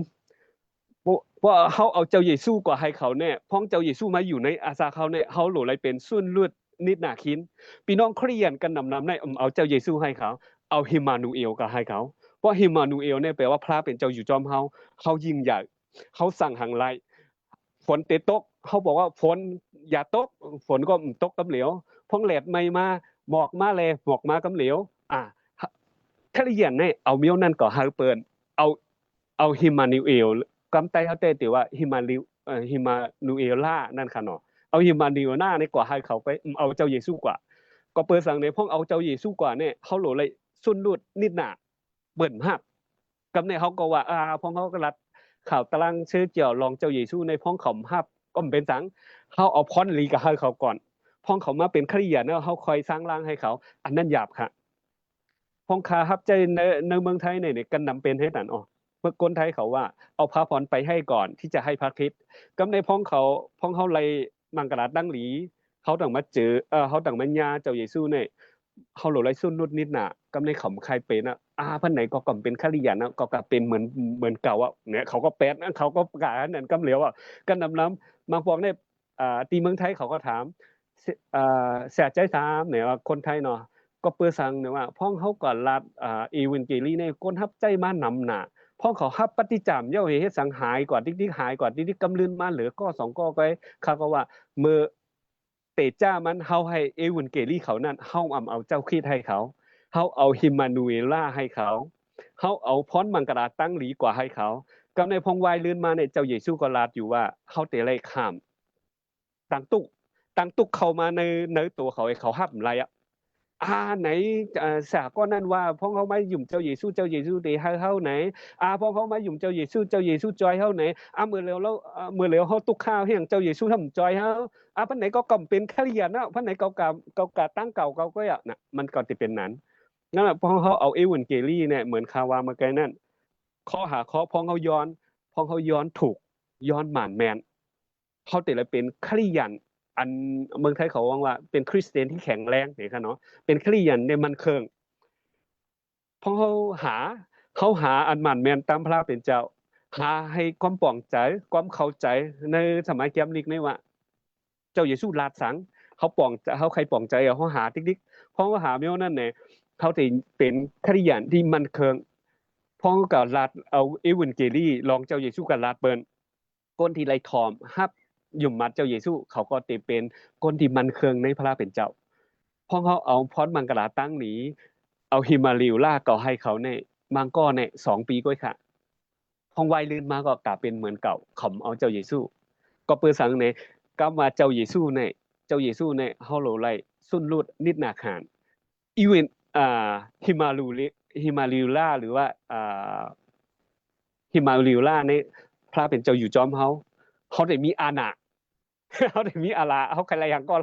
[SPEAKER 5] ว่าเขาเอาเจ้าเยซูกว่าให้เขาเนี่ยพ้องเจ้าเยซูมาอยู่ในอาซาเขาเนี่ยเขาหลุดอะไรเป็นส่วนลุดนิดนาคินพี่น้องคริสเตียนกันนำในเอาเจ้าเยซูให้เขาเอาฮิมานูเอลก็ให้เขาเพราะฮิมานูเอลเนี่ยแปลว่าพระเป็นเจ้าอยู่จอมเขายิ่งใหญ่เขาสั่งหังไลฝนตกเขาบอกว่าฝนอย่าตกฝนก็ตกกำเหลวพ้องแหลดไม่มาหมอกมาเลยหมอกมากำเหลวคริสเตียนเนี่ยเอาเมียวนั่นก็ให้เปิ้นเอาฮิมานูเอลกำไตเขาเตติว่าฮิมานูเอล่านั่นค่ะเนาะเอาฮิมานูเอล่าในกว่าให้เขาไปเอาเจ้าเยซูกว่าก็เปิดสั่งในพ้องเอาเจ้าเยซูกว่าเนี่ยเขาโหลเลยสุนลุดนิดหนาเบิ่นฮับกำเนี่ยเขาก็ว่าพ้องเขาก็รัดข่าวตารางชื่อเกี่ยวลองเจ้าเยซูในพ้องเขาฮับก็เป็นสังเขาเอาพรลีกับให้เขาก่อนพ้องเขามาเป็นคริสเตียนเนาะเขาคอยสร้างร่างให้เขาอันนั้นหยาบค่ะพ้องคาฮับใจในเมืองไทยเนี่ยกันนำเป็นให้นั่นอ๋อเมื่อคนไทยเขาว่าเอาพระพรไปให้ก่อนที่จะให้พระคริสต์ก็ในพ้องเขาไล่มังกรดังหลีเขาต่างมาเจอเขาต่างมาญาเจ้าเยซูเนี่ยเขาหลไล่ซุนนุดนิดน่ะก็ในขำใครเป็นพันไหนก็ก่อเป็นคริยันก็กลับเป็นเหมือนเก่าเนี่ยเขาก็แปดเขาก็ประกาศนั่นกำเหลียวกันนำมาพวกในตีเมืองไทยเขาก็ถามเสียใจถามเนี่ยว่าคนไทยเนาะก็เปิดสั่งเนี่ยว่าพ้องเขาก่อนรัดอีเวนเกลี่เนี่ยคนทับใจมานำหนาพอเขาฮับปฏิจามเย่าเหตุสังหายกว่าติ๊กหายกว่าติ๊กกำลืนมาเหลือก็2ก็ไปเขาก็ว่าเมื่อเตจ้ามันเฮาให้เอวันเกลี่เขานั่นเฮาเอาเจ้าคริสต์ให้เขาเฮาเอาฮิมานูเอล่าให้เขาเฮาเอาพรมังกรตั้งหลีกว่าให้เขากับในพงวายลื่นมาเนี่ยเจ้าเยซูก็ลาดอยู่ว่าเฮาเตะไรข้ามตั้งตุกเข้ามาในตัวเขาให้เขาฮับอะไรไหนสาก็นั่นว่าพ้องเขามาหยุ่มเจ้าเยซูตีให้เฮาไหนพ้องเขามาหยุ่มเจ้าเยซูจอยเฮาไหนเมื่อแล้วเฮาตุกข้าวเฮียงเจ้าเยซูทำจอยเฮาพันไหนก็กำเป็นคริยันพันไหนเก่าตั้งเก่าก็น่ะมันก็จะเป็นนั้นนั่นแหละพ้องเขาเอาเอวันเกลี่เนี่ยเหมือนคาวามาไกนั่นข้อหาข้อพ้องเขาย้อนถูกย้อนหม่านแมนเขาแต่ละเป็นคริยันอันเมืองไทยเขาว่าเป็นคริสเตียนที่แข็งแรงเนี่ยค่ะเนาะเป็นคริสเตียนในมันเคิงเพราะเขาหาอันหมั่นแมนตามพระเป็นเจ้าหาให้ความป่องใจความเข้าใจในสมัยแกมลิกนี่ว่าเจ้าเยซูลาดสังเขาป่องเขาใครป่องใจเขาหาติ๊กเพราะว่าหาเมียวนั่นเนี่ยเขาจะเป็นคริสเตียนที่มันเคิง พ้องกับลาดเอาเอเวนเจลีลองเจ้าเยซูกับลาดเปิ้นคนที่ไล่ทอมฮับยุ่มมัดเจ้าเยซูเขาก็ติเป็นคนที่มันเคืองในพระเป็นเจ้าพ้องเขาเอาพรมังกลาตั้งหนีเอาฮิมาลิวล่าก็ให้เขาในมังก็ใน2 ปีก้อยค่ะพ้องไวลื่นมาก็กลับเป็นเหมือนเก่าขำเอาเจ้าเยซูก็เปิดสังในกลับมาเจ้าเยซูในเจ้าเยซูในเฮาโลไลสุนลุดนิดนาคารอีเวนฮิมาลิวล่าหรือว่าฮิมาลิวล่าในพระเป็นเจ้าอยู่จอมเขาได้มีอาณาเขาได้มีอาลาเขาใครอะไรอย่างก็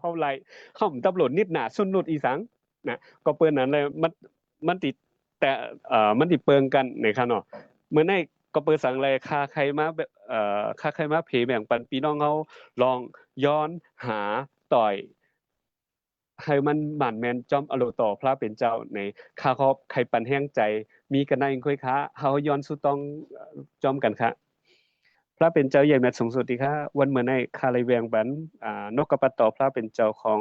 [SPEAKER 5] เขาไล่เขาตำรวจนิดหนาสุนนุดอีสังนะก็เปิ้นนั้นเลยมันติดแต่มันติดเปิงกันในค่ะเนาะเมื่อในก็เปิดสังเลยค่าใครมาเพแบ่งปันพี่น้องเขาลองย้อนหาต่อยให้มันหมั่นแมนจอมอโลต่อพระเป็นเจ้าในค่าเขาใครปันแห้งใจมีกันได้ค่อยค้าเขาย้อนสุต้องจอมกันค่ะพระเป็นเจ้าใหญ่แม่สูงสุดดีค่ะวันเมื่อในคาไลแวงบันนกกระปัดต่อพระเป็นเจ้าขอ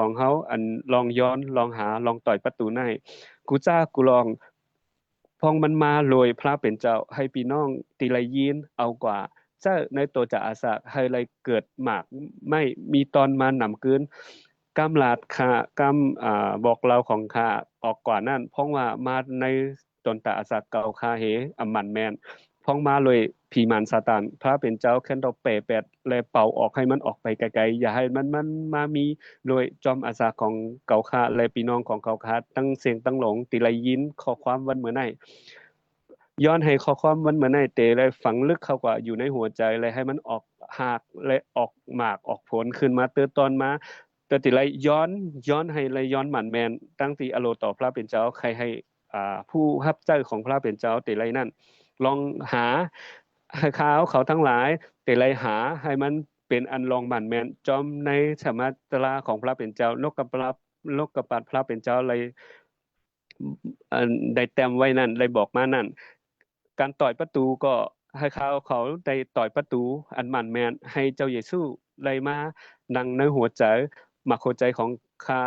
[SPEAKER 5] งเฮาอันลองย้อนลองหาลองต่อยประตูในกูจ้ากูลองพองมันมาโรยพระเป็นเจ้าให้พี่น้องตีไลยินเอากว่าเจ้าในตัวจะอาสาให้ไรเกิดหมากไม่มีตอนมาหนำกืนกำลาดค่ะกำบอกเราของค่ะออกกว่านั่นเพราะว่ามาในตนตาอาสาเก่าคาเหอำมันแมนพ้องมาเลยผีมารซาตานพระเป็นเจ้าแค่ดอกเปแปดและเป่าออกให้มันออกไปไกลๆอย่าให้มันมามีโดยจอมอาสาของเก่าคาและพี่น้องของเก่าคาตั้งเสียงตั้งหลงติไลยินข้อความวันเหมือนไหนย้อนให้ข้อความวันเหมือนไหนเตะและฝังลึกเข้ากว่าอยู่ในหัวใจและให้มันออกหากและออกหมากออกผลขึ้นมาเติตอนมาเตติไลย้อนให้และย้อนหมั่นแมนตั้งที่อโลต่อพระเป็นเจ้าใครให้ผู้ฮับเจ้าของพระเป็นเจ้าติไลนั่นลองหาเขาทั้งหลายแต่ไรหาให้มันเป็นอันลองหมั่นแมนจอมในสมาตราของพระเป็นเจ้านกกระปัดพระเป็นเจ้าอะไรได้แต้มไว้นั่นได้บอกมานั่นการต่อยประตูก็ให้เขาได้ต่อยประตูอันหมั่นแมนให้เจ้าเยซูไล่มานั่งในหัวใจหมักหัวใจของข้า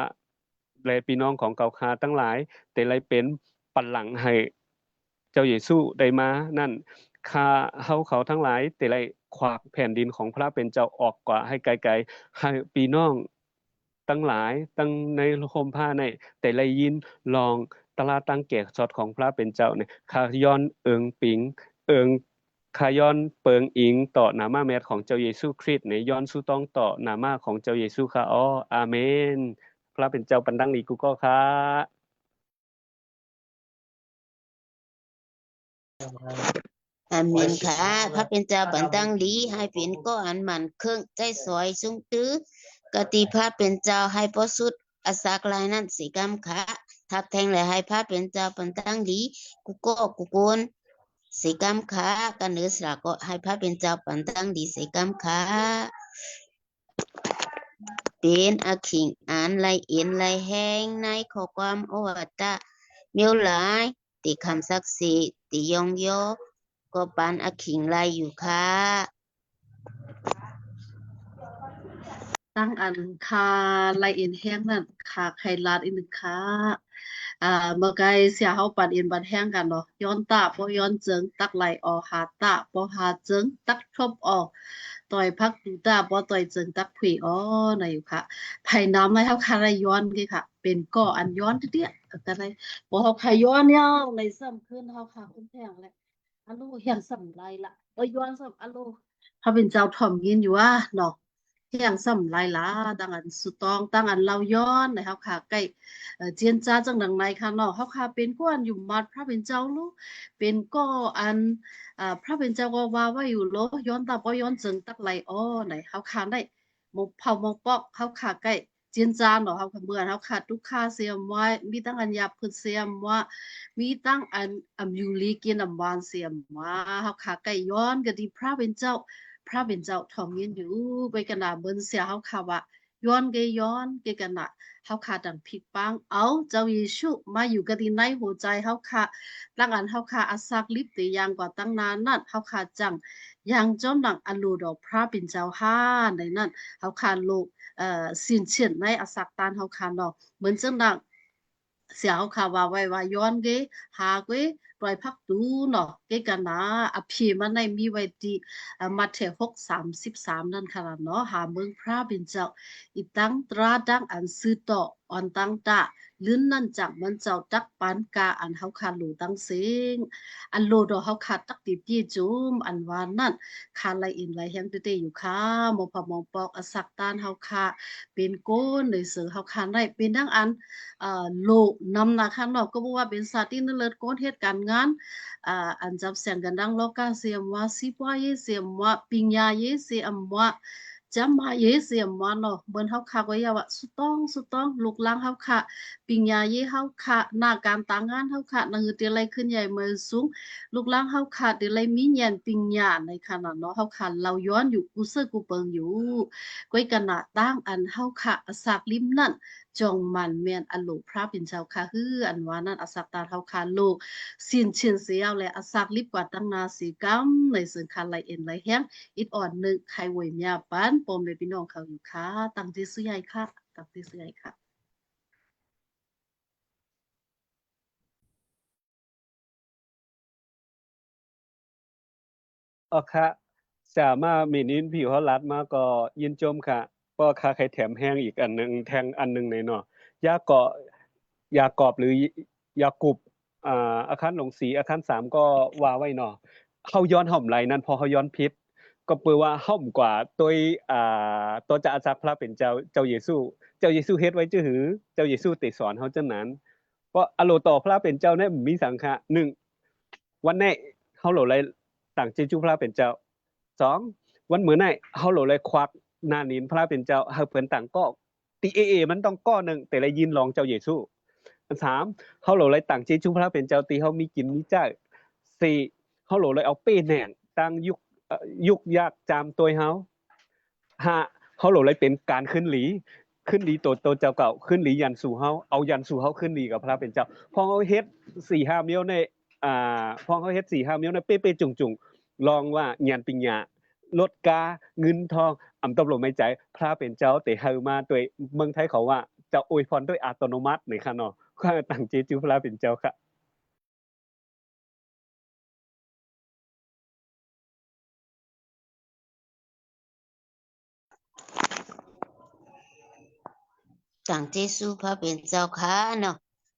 [SPEAKER 5] และพี่น้องของเก่าคาทั้งหลายแต่ไรเป็นปันหลังให้เจ้าเยซูได้มานั่นข้าเขาทั้งหลายแต่ไรขวากแผ่นดินของพระเป็นเจ้าออกกว่าให้ไกลๆให้พี่น้องตั้งหลายตั้งในห่มผ้าในแต่ไรยินลองตลาตั้งแก่ช็อตของพระเป็นเจ้าเนี่ยข้าย้อนเอิงปิงข้าย้อนเปิงอิงต่อนามาแมทของเจ้าเยซูคริสต์ในย้อนสู้ต้องต่อนามาของเจ้าเยซูค่ะอ๋ออาเมนพระเป็นเจ้าปันดังนี้กูก็ค่ะ
[SPEAKER 9] อาเมนค่ะพระเป็นเจ้าปันตั้งดีให้เป็นก็อันมันเครื่องใจสวยสูงตื้อกติพระเป็นเจ้าให้ประสุดอาสากลายนั้นสีกรรมค่ะทับแทงและให้พระเป็นเจ้าปันตั้งดีกูก็กูโกนสีกรรมค่ะกันเนื้อสระก็ให้พระเป็นเจ้าปันตั้งดีสีกรรมค่ะเป็นอาขิงอ่านไลเอ็นไลแห้งในข้อความโอวัตตะเมียวหลายติคำศักดิ์สิทธิ์ติยองโยก็ปานอาขิงไลอยู่ค่ะ
[SPEAKER 11] ตั้งอันคาไลเอ็นแห้งนั่นคาไข่ลาดอีกหนึ่งค่ะเมื่อไกเสียเฮาปัดเอ็นบัดแห้งกันเนาะย้อนตาบ่ย้อนเจิงตักไหลออกหาตาบ่หาเจิงตักทบออกต่อยพักดูตาบ่ต่อยเจิงตักผุยน่ะอยู่ค่ะไผน้ำให้เฮาคาไลย้อนคือค่ะเป็นก่ออันย้อนเตี้ยๆกันเลยบ่เฮาไผย้อนยาวในซ้ำขึ้นเฮาค่ะคุณแพงแหละอันโลเฮียงซ้ำไรละย้อนซ้ำอันโลเฮาเป็นเจ้าถ่อมยินอยู่ว่าเนาะเฮียงซ้ำไรล่ะดังอันสุตองดังอันเราย้อนในเฮาค่ะใกล้เจียนจ้าจังดังในค่ะเนาะเฮาค่ะเป็นกวนอยู่มัดพระเป็นเจ้าลูกเป็นก็อันพระเป็นเจ้าก็ว่าไว้อยู่โลย้อนตาบ่ย้อนจึงตักไหลไหนเฮาค่ะได้มกเผามกปอกเฮาค่ะใกล้เจียนจ้าเนาะเฮาค่ะเมื่อเฮาค่ะทุกค่าเสียมไว้มีตั้งอันยาพึ่เสียมว่ามีตั้งอันยูลีกินอำวานเสียมว่าเฮาค่ะใกล้ย้อนก็ดีพระเป็นเจ้าทองเงินอยู่ไปกันน่ะเบิ่นเสียเฮาค่ะว่าย้อนกันน่ะเฮาค่ะดังพลิกปังเอาเจ้าเยซูมาอยู่กันที่ในหัวใจเฮาค่ะตั้งอันเฮาค่ะอาศักลิบติอย่างกว่าตั้งนานนั่นเฮาค่ะจังยังจอมดังอันลูดอกพระเป็นเจ้าห้าในนั้นเฮาค่ะโลกสินเฉียนในอาศักตานเฮาค่ะเนาะเหมือนจังดัง เสียเขาค่ะว่าไว้ว่าย้อนเกหาเกปล่อยพักดูเนาะเกกันนะอภิมันในมีไว้ที่มาเท6:33นั่นค่ะเนาะหาเมืองพระบินเจ้าอีตั้งตราดังอันซื้อต่ออ่อนตั้งตะลื่นนั่นจากมันเจ้าตักปานกาอันเฮาค่ะหลูตั้งเสียงอันโลดเฮาค่ะตักติพี่จุมอันว่านั่นคาไลอินไลแฮงเตอยู่ค่ะมพมองปอกอสักตานเฮาค่ะเป็นโกนในเสือเฮาค่ะได้เป็นดังอันโลกนำนะคะเนาะก็บอกว่าเป็นสัตว์ที่นั่นเลิศโกนเหตุการณ์งานอันจับแสงกันดังโลกาเสียมว่าสิบว่าเยเสียมว่าปิญญาเยเสียมว่าจำมาเยเสียมว่าเนาะเบิ่นเฮาค่ะก็อย่าว่าสุต้องลูกหลางเฮาค่ะปิญญาเยเฮาค่ะหน้าการต่างงานเฮาค่ะนั่นคือเตไลขึ้นใหญ่เมือสูงลูกหลางเฮาค่ะเตไลมีญาณปิญญาในขณะเนาะเฮาค่ะเราย้อนอยู่กูเซอกูเปิงอยู่ก้อยกันนะตั้งอันเฮาค่ะอสากลิมนั่นจงมันเมียนอันโลพระเป็นเจ้าค่ะฮืออันว่านั่นอสักตาเฮาค่ะโลสินเชิญเสียเอาและอสักลิบกว่าตั้งนาสีกำในซึ่งคันไหลเอ็นไหลแห้งอิดอ่อนนึกใครเวยเมียปานปมในพี่น้องเขาอยู่ค่ะตั้งที่สุใหญ่ค่ะตั้งที่สุใหญ่ค่ะ
[SPEAKER 5] ค่ะสามารถมีนินผิวเขารัดมาก็ยินจมค่ะก็ค่าไข่แถมแห้งอีกอันนึงแทงอันนึงในเนาะยาเกาะยากอบหรือยากุบอาคารหลงสีอาคาร3ก็ว่าไว้เนาะเฮาย้อนห่อมไหลนั้นพอเฮาย้อนพิษก็เปือว่าห่อมกว่าตัวตัวจะอาจักพระเป็นเจ้าเยซูเฮ็ดไว้จื้อหือเจ้าเยซูติสอนเฮาจังนั้นเพราะอโลต่อพระเป็นเจ้าเนี่ยมีสังฆะ1วันนี้เฮาโหลไลต่างเจจูพระเป็นเจ้า2วันเหมือนไหนเฮาโหลไลควักหน้านินพระเป็นเจ้าเฮาเพิ่นต่างก็ตีมันต้องก้อนึงแต่ละยินรองเจ้าเยซู3เฮาโหลไลต่างเจจูพระเป็นเจ้าตีเฮามีกินมีจ่าย4เฮาโหลไลเอาเป้แหน่งตั้งยุกยากจามตัวเฮา5เฮาโหลไลเป็นการขึ้นหลีตัวเจ้าเก่าขึ้นหลียันสู่เฮาเอายันสู่เฮาขึ้นหลีกับพระเป็นเจ้าพอเฮาเฮ็ด 4-5 เมียวในพอเฮาเฮ็ด 4-5 เมียวในเป๊ะๆจุงๆลองว่าญาณปิญญาลดกาเงินทองอำตบลมไม่ใจพระเป็นเจ้าแต่เฮามาด้วยเมืองไทยเขาว่าจะอวยพรด้วยอัตโนมัติในค่ะเนาะก็ตั้งเจจูพระเป็นเจ้าค่ะ
[SPEAKER 9] จังเจซูพระเป็นเจ้าค่ะเนาะ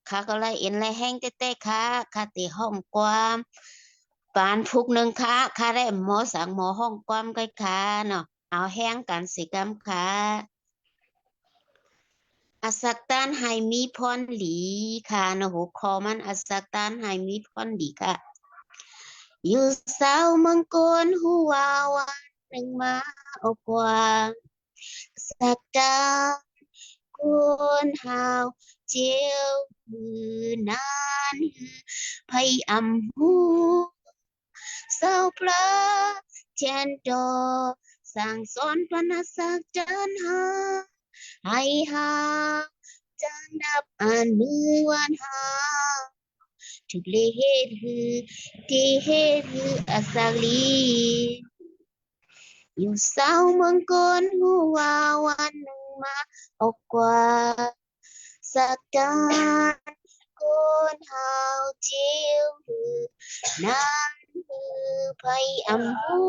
[SPEAKER 9] ข้าก็ไล่เอ็นไล่แห้งเต้ๆค่ะข้าติห้องความปานพุกหนึ่งค่ะข้าได้หมอสังหมอห้องความใกล้ค่ะเนาะเอาแห้งกันสิกรรมค่ะอสักตานให้มีพรหลีค่ะเนาะหัวคอมันอสักตานให้มีพรหลีค่ะอยู่สาวเมืองโกนหัววันหนึ่งมาเอากว่าสักตานคนหาวเจียวมือนานไพอำหูเศร้าพระเจนดอสั่งสอนพระนสักจันหาให้หาจันดับอ่านมือวันหาถึกเลเหตุฮือที่เหตุฮืออาสาลีอยู่เศร้าเมืองกนหัววันหนึ่งมาออกกว่าสักการคนหาวเจียวหือนานมือไพอำหู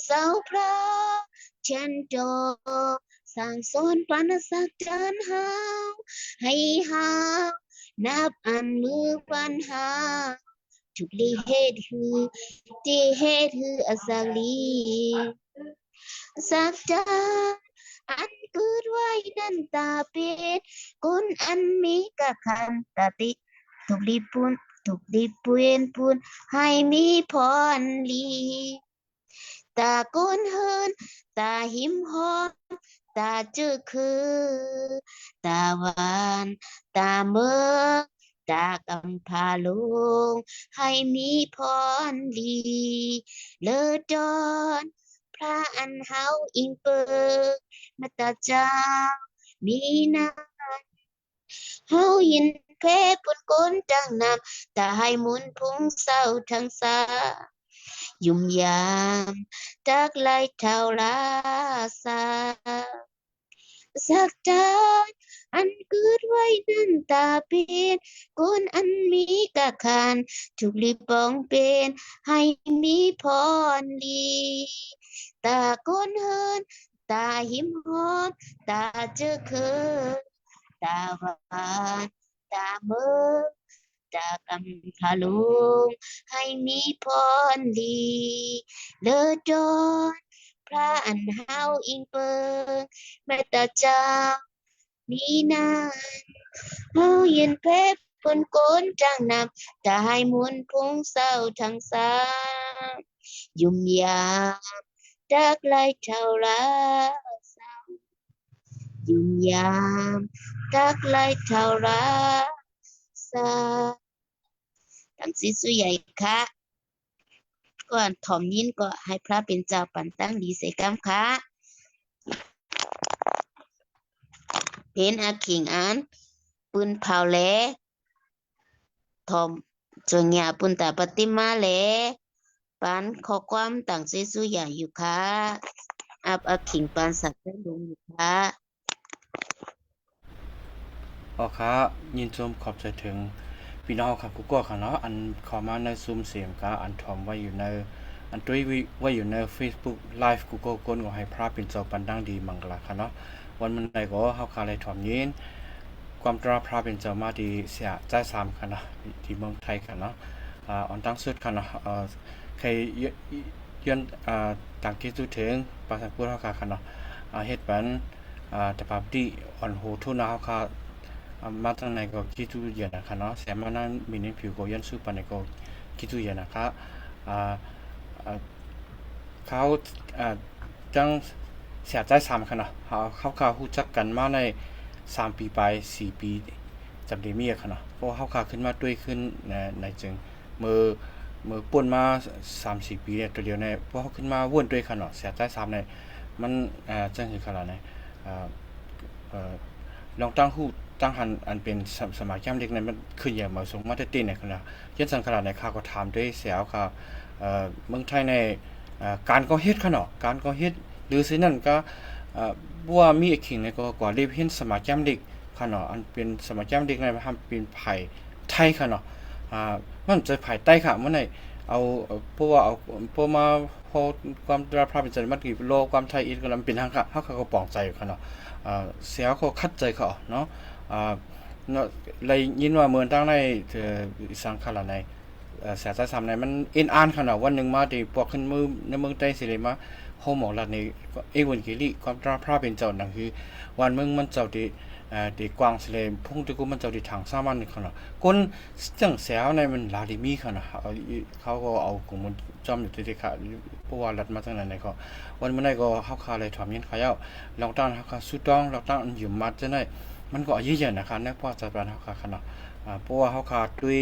[SPEAKER 9] เศร้าพระเช่นโดสั่งสอนปานสักจันหาวให้หานับอันมือปัญหาทุกลีเหตุคือที่เหตุคืออาสาลีสักจานอันเกิดไว้นั้นตาเป็นคนอันมีกะขันตติทุกลีปุนให้มีพรลีตาโกนเฮินตาหิมหอมตาจื้อคือตาหวานตาเมืองตากำพาลุงให้มีพรลีเลิศดอนพระอันเฮาอิงเปิกมาตาเจ้ามีนานเฮายินเพปุ่นก้นจังนำตาให้มุนพุงเศร้าทั้งสายุ่มยามจากไล่เท่าลาซา สักจานอันเกิดไว้นั่นตาเป็นคนอันมีกะขานถูกรีปองเป็นให้มีพรลีตาคนเฮินตาหิมหอมตาเจอเคินตาหวานตาเมื่อตากำพาลุงให้มีพรดีเลอจอนพระอันเฮาอิงเปิงแม่ตาเจ้านี่นานเฮาเย็นเพชรคนโกนจังนำตาให้มวนพงเศร้าทั้งสามยุ่มยามจักไล่เท่าไรเศร้ายุ่มยามจักไล่เท่าไรเศร้าทั้งสิสุใหญ่ค่ะก่อนถ่อมยินก็ให้พระเป็นเจ้าปันตั้งดีเสกรรมค่ะเพนอาขิงอันปืนเผาแลถ่อมจงยาปุนตาปฏิมาแลปันข้อความต่างสิสุใหญ่อยู่ค่ะอับอาขิงปานสัตว์ได้ลงอยู่ค่ะ
[SPEAKER 10] ค่ะยินชมขอบใจถึงพี่น้องครับกูก็ค่ะเนาะอันขอมาในซูมเสียงกาอันถ่อมไว้อยู่ในอันด้วยไว้อยู่ใน Facebook Live กูก็ก้นก็ให้พระเป็นเจ้าปันดังดีมังกรค่ะเนาะวันมันใดก็เฮาคาเลยถ่อมยินความตราพระเป็นเจ้ามาดีเสียใจ3ค่ะเนาะที่เมืองไทยค่ะเนาะอันตั้งสุดค่ะเนาะใครย้อนต่างที่ถึงภาษาพูดเฮาค่ะเนาะเฮ็ดเป็นแต่ภาพดีอ่อนโหทุนเฮาค่ะมาตั้งในก็คิดดูอย่างนะคะเนาะเสียมานั้นมีในผิวก็ยันสู้ปันในก็คิดดูอย่างนะคะเขาจังเสียใจ3ค่ะเนาะเขาฮู้จักกันมาใน3ปีไป4ปีจำได้มีค่ะเนาะเพราะเขาขึ้นมาด้วยขึ้นในจึงมือป่นมา 3-4 ปีเนี่ยตัวเดียวในเพราะเขาขึ้นมาวนด้วยค่ะเนาะเสียใจ3เนี่ยมันจังคือขนาดไหนลองตั้งฮู้ตั้งหันอันเป็นสมัยย่ำเด็กนั้นมันขึ้นอย่างมาส่งมาเต้นในขณะยันสังขารในข้าก็ถามด้วยเสียวค่ะเมืองไทยในการก่อเฮ็ดค่ะเนาะการก่อเฮ็ดหรือสินั่นก็ว่ามีอีกขิงในก็กว่าเรียบเห็นสมัยย่ำเด็กค่ะเนาะอันเป็นสมัยย่ำเด็กในมันเป็นไผ่ไทยค่ะเนาะมันจะไผ่ใต้ค่ะเมื่อไหร่เอาเพราะว่าเอาพอมาพอความตราพระเป็นใจมันกี่โลความไทยอีกก็ลำเป็นทางค่ะเขาก็ปองใจค่ะเนาะเสียวเขาคัดใจเขาเนาะเลยยินว่าเมืองตั้งในสังขารในเสียใจ3ในมันอินอ่านขนาดวันนึงมาที่พวกขึ้นมือในเมืองใต้สิเลยมาโฮมของรัฐในวันกิริความตราพระเป็นเจ้านั่นคือวันมึงมันเจ้าที่กวางสิเลยพุ่งที่กูมันเจ้าที่ทาง3วันนี่ขนาดคนจังเสียวในมันลาดิมีขนาดเขาก็เอากลุ่มจอมอยู่ที่ค่ะเพราะว่ารัฐมาตั้งไหนก็วันเมื่อไหร่ก็เขาคาเลยถอมยินขายเอาล็อกดาวน์เขาสุดต้องล็อกดาวน์อยู่มัดจะได้มันก็อายุเยอะนะคะในพอจะเป็นเขาขาขนาดเพราะว่าเขาขาด้วย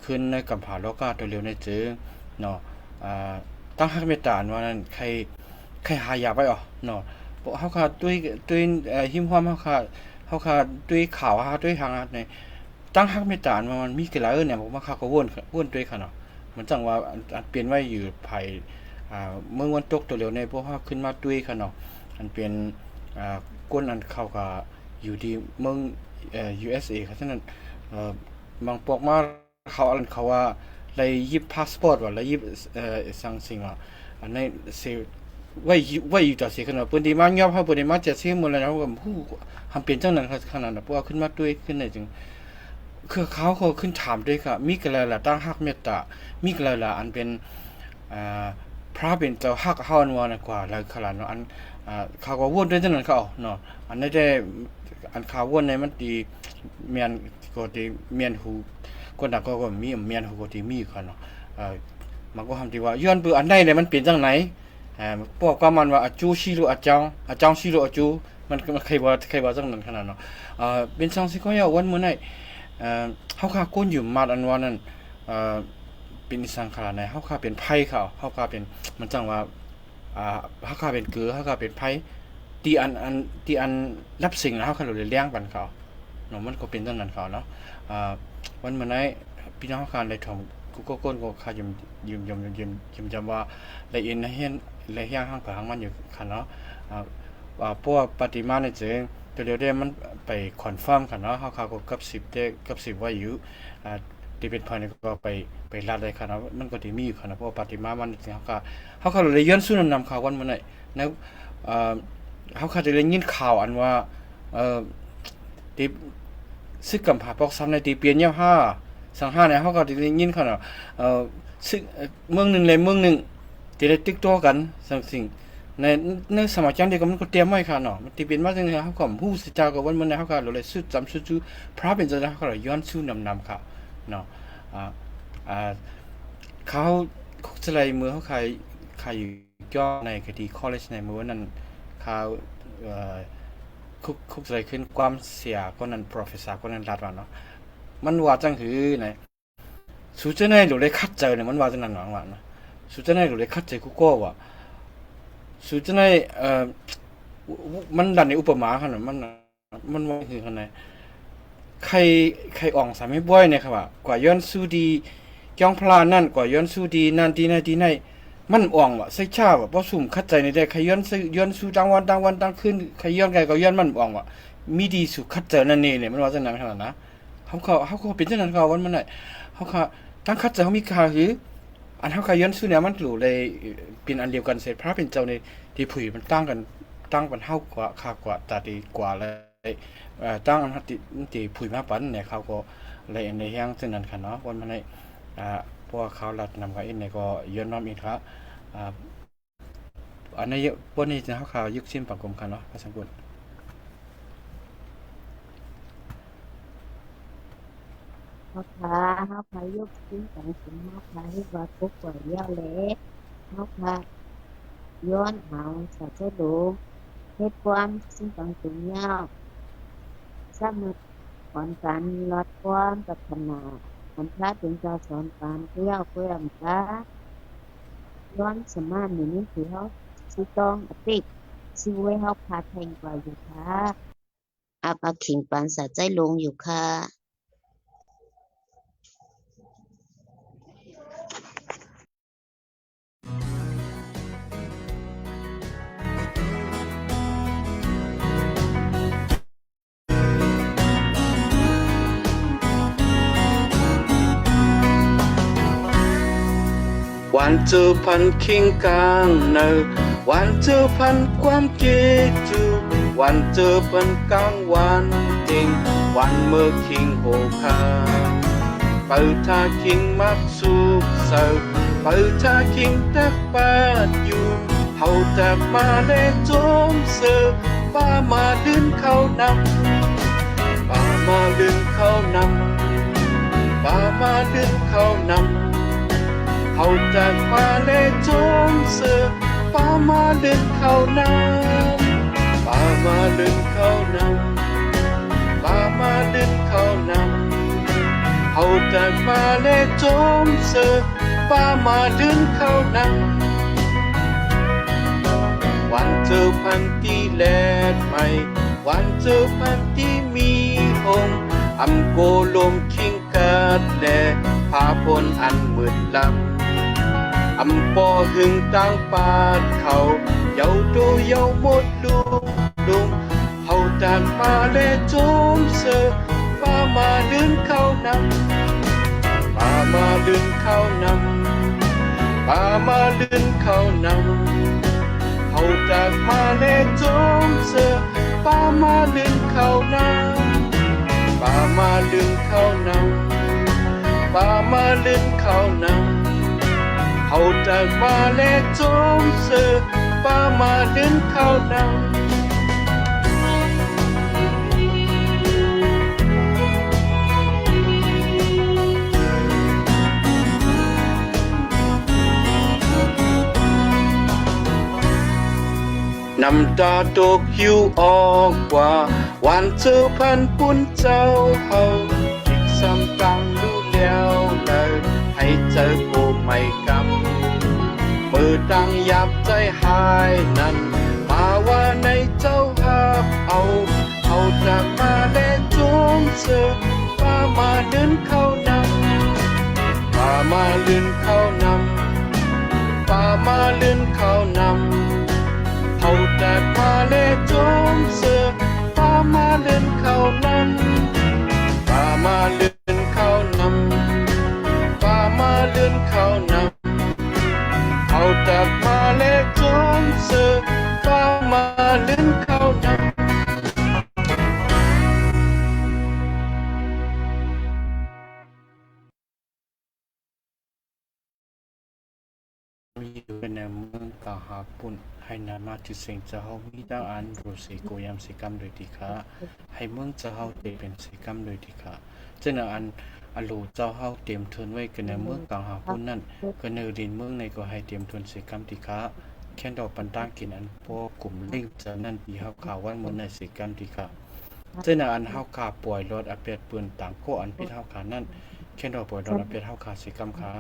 [SPEAKER 10] ขึ้นในกำผาโลกาตัวเร็วในจื้อเนาะตั้งหักเมตตาว่านั้นใครหายาไปอ๋อเนาะเพราะเขาขาด้วยหิมความเขาขาด้วยข่าวด้วยทางในตั้งหักเมตตาว่ามันมีกี่หลายเนี่ยผมว่าเขาก็วนด้วยขนาดมันจังว่าเปลี่ยนไว้อยู่ไผ่เมื่อวันตกตัวเร็วในพวกเขาขึ้นมาด้วยขนาดมันเปลี่ยนก้นอันเข้ากับอยู่ที่เมืองUSA ครับฉะนั้นบางพวกมาเขาว่าเลยยิบพาสปอร์ตว่าเลยยิบสั่งสิ่งว่าอันนี้เสียไว้อยู่ต่อเสียขนาดปืนดีมากยอมเขาปืนดีมากจะเสียหมดเลยนะว่าผู้ทำเปลี่ยนเจ้าหนั้นขนาดนั้นพวกขึ้นมาด้วยขึ้นในจึงคือเขาขึ้นถามด้วยค่ะมีอะไรล่ะตั้งฮักเมตตามีอะไรล่ะอันเป็นพระเป็นเจ้าฮักเฮานัวนะกว่าแล้วขนาดนั้นอันเขาก็วนด้วยเจ้าหนั้นเขาเนาะอันนี้ได้อันข่าววนในมันดีเมียนก็ดีเมียนหูคนต่างก็มีเมียนหูก็ดีมีค่ะเนาะมันก็ทำที่ว่าย้อนเบื่ออันใดเนี่ยมันเปลี่ยนจังไหนพวกก็มันว่าอาจูชิรุอาจางชิรุอาจูมันใครว่าจังนั้นขนาดเนาะเป็นช่างสิก็ยาวันมื้อไหนเฮาค่าก้นอยู่มาอันว่านั้นเป็นสังขารในเฮาค่าเป็นไผเขาเฮาค่าเป็นมันจังว่าเฮาค่าเป็นเกลือเฮาค่าเป็นไผที่อันรับสิ่งแล้วเขาเลยเลี้ยงปันเขาเนาะมันก็เป็นจังนั้นเขาเนาะวันมื้อไหนพี่น้องการได้ถ่อมกูก็ก้นก็ค่ายืมจำว่าละเอียดเฮียนละเฮียงข้างกับข้างมันอยู่คั่นเนาะพวกปฏิมาในเจง เดี๋ยวมันไปคอนเฟิร์มกันเนาะเฮาก็กับ10ได้กับ10ไว้อยู่ที่เป็นพอยนี่ก็ไปลาดได้ค่ะเนาะมันก็สิมีอยู่ค่ะเนาะเพราะปฏิมามันเฮาก็เลยย้อนสู่นำข่าววันมื้อนี้นะเฮาก็ได้ยินข่าวอันว่าที่ซึกกำผาปอกซ้ำในที่เปลี่ยนยาว5สัง5เนี่ยเฮาก็ได้ยินค่ะเนาะซึกเมืองนึงเลยเมืองนึงที่ได้ติดต่อกันสิ่งในสมัยจังเดียวก็มันก็เตรียมไว้ค่ะเนาะมันที่เป็นมาจังได๋เฮาก็ฮู้สิเจ้าก็วันมื้อนี้เฮาก็เลยสุดจำสุดพระเป็นจังได๋เฮาก็ย้อนสู่นำค่ะเนาะเขาจะไรมือเขาใครอยู่ย่อในคดี college ในมือนั้นเขาคุกจะไรขึ้นความเสียก็นั้น professor ก็นั้นรัดว่าเนาะมันว่าจังหือไหนสุดจะไหนหรือเลยคัดเจอเนี่ยมันว่าจังนั้นหวังว่านะสุดจะไหนหรือเลยคัดเจอกูก็ว่าสุดจะไหนมันดันในอุปมาขนาดมันว่าคือขนาดใครอ่องสามีบ่อยเนี่ยครับว่ากว่าย้อนสู้ดีจ้องพลานั่นกว่าย้อนสู้ดีนั่นที่ไหนมันอ่องว่ะใส่ชาว่ะบ่สุ่มคัดใจในได้ใครย้อนสู้ตั้งวันคืนใครย้อนไกก็ย้อนมันอ่องว่ะมีดีสู่คัดใจนั่นนี่เนี่ยมันว่าจังนั้นขนาดนะเขาเป็นจังนั้นเขาวันมันน่ะเขาตั้งคัดใจเขามีค่าคืออันเฮาใครย้อนสู้เนี่ยมันหลู่เลยเป็นอันเดียวกันเสร็จพระเป็นเจ้าในที่ผุยมันตั้งปันเฮากว่าค่ากว่าตาดีกว่าเลยตั้งอันที่ผุยมาปันเนี่ยเขาก็เลยในแห่งซึ่งนั้นค่ะเนาะวันมันในเพราะว่าเขารัดนำกับอินเนี่ยก็ย้อนน้อมอีกครับอันนี้พวกนี้จะเขาข่าวยุคชิมปังกรมค่ะเนาะภาษากุล
[SPEAKER 9] เขาพายุขึ้นสังสมมาพาให้ว่ากุ๊กกว่าเยอะเลยเขาพาย้อนหาสัจจะดูให้ความซึ่งต่างสูงยาวสร้างก่อนการลดความพัฒนาอันพระเป็นเจ้าสอนการเที่ยวเพื่อมพระย้อนสมานนี้คือเขาสิต้องติดสิไว้เขาพาแทงกว่าอยู่ค่ะอาปาขิงปันสัจใจลงอยู่ค่ะ
[SPEAKER 10] วันเจอพันคิงกลางเนอวันเจอพันความเกจูวันเจอพันกลางวันเต็งวันเมื่อคิงโหคาเปิดท่าคิงมักสุกเสาเปิดท่าคิงตักปาดอยู่เฮาตักมาเลโจมเสือป้ามาดึงเข้านำป้ามาดึงเข้านำป้ามาดึงเข้านำเฮาจากมาเลโจมเสือป้ามาดึงเข้าน้ำป้ามาดึงเข้าน้ำป้ามาดึงเข้าน้ำเฮาจากมาเลโจมเสือป้ามาดึงเข้าน้ำวันเจอพันที่แลดใหม่วันเจอพันที่มีองค์อำโกลมคิงกาดแลพาพลอันมืดลำอำปอหึงตั้งปาดเขาเยาดูเยาหมดลุงเฮาจากมาเลโจมเสือป้ามาดึงเข้านำป้ามาดึงเข้านำป้ามาดึงเข้านำเฮาจากมาเลโจมเสือป้ามาดึงเข้านำป้ามาดึงเข้านำป้ามาดึงเข้านำเฮาจากมาเลโจมเสือป้ามาดึงเข้านำน้ำตาตกหิวออกว่าวันเจอพันปุ่นเจ้าเฮาอีกซ้ำตังดูแล้วเลยให้เจอโกไม่กำมือตั้งยับใจหายนั้นมาว่าในเจ้าหับเอาจากมาเลโจมเสือป้ามาดึงเข้านำป้ามาดึงเข้านำป้ามาดึงเข้านำเฮาจากมาเลโจมเสือป้า
[SPEAKER 12] เลื่อนเข้านำป่ามาเลื่อนเข้านำป่ามาเลื่อนเข้านำเขาตักมาเล็กจนเสือป่ามาเลื่อนเข้านำ
[SPEAKER 10] มีอยู่ในเมืองกาหาปุ่นให้นามาที่เสียงจะเฮามีดังอันรู้สิโกยามสิกรรมโดยที่ค่ะให้เมืองจะเฮาเตเป็นสิกรรมโดยที่ค่ะเจ้าอันอโลเจ้าเฮาเตรียมทุนไว้กันในเมืองกาหาปุ่นนั่นก็เนดินเมืองในก็ให้เตรียมทุนสิกรรมที่ค่ะแค่ดอกปันตั้งกินอันพวกกลุ่มเล่งจะนั่นที่เฮาข่าวว่ามื้อในสิกรรมที่ค่ะเจ้าอันเฮาขาป่วยรถอเปียดปืนต่างโคอันพิษเฮาขานั่นแค่ดอกป่วยรถอเปียดเฮาขาสิกรรมค่ะ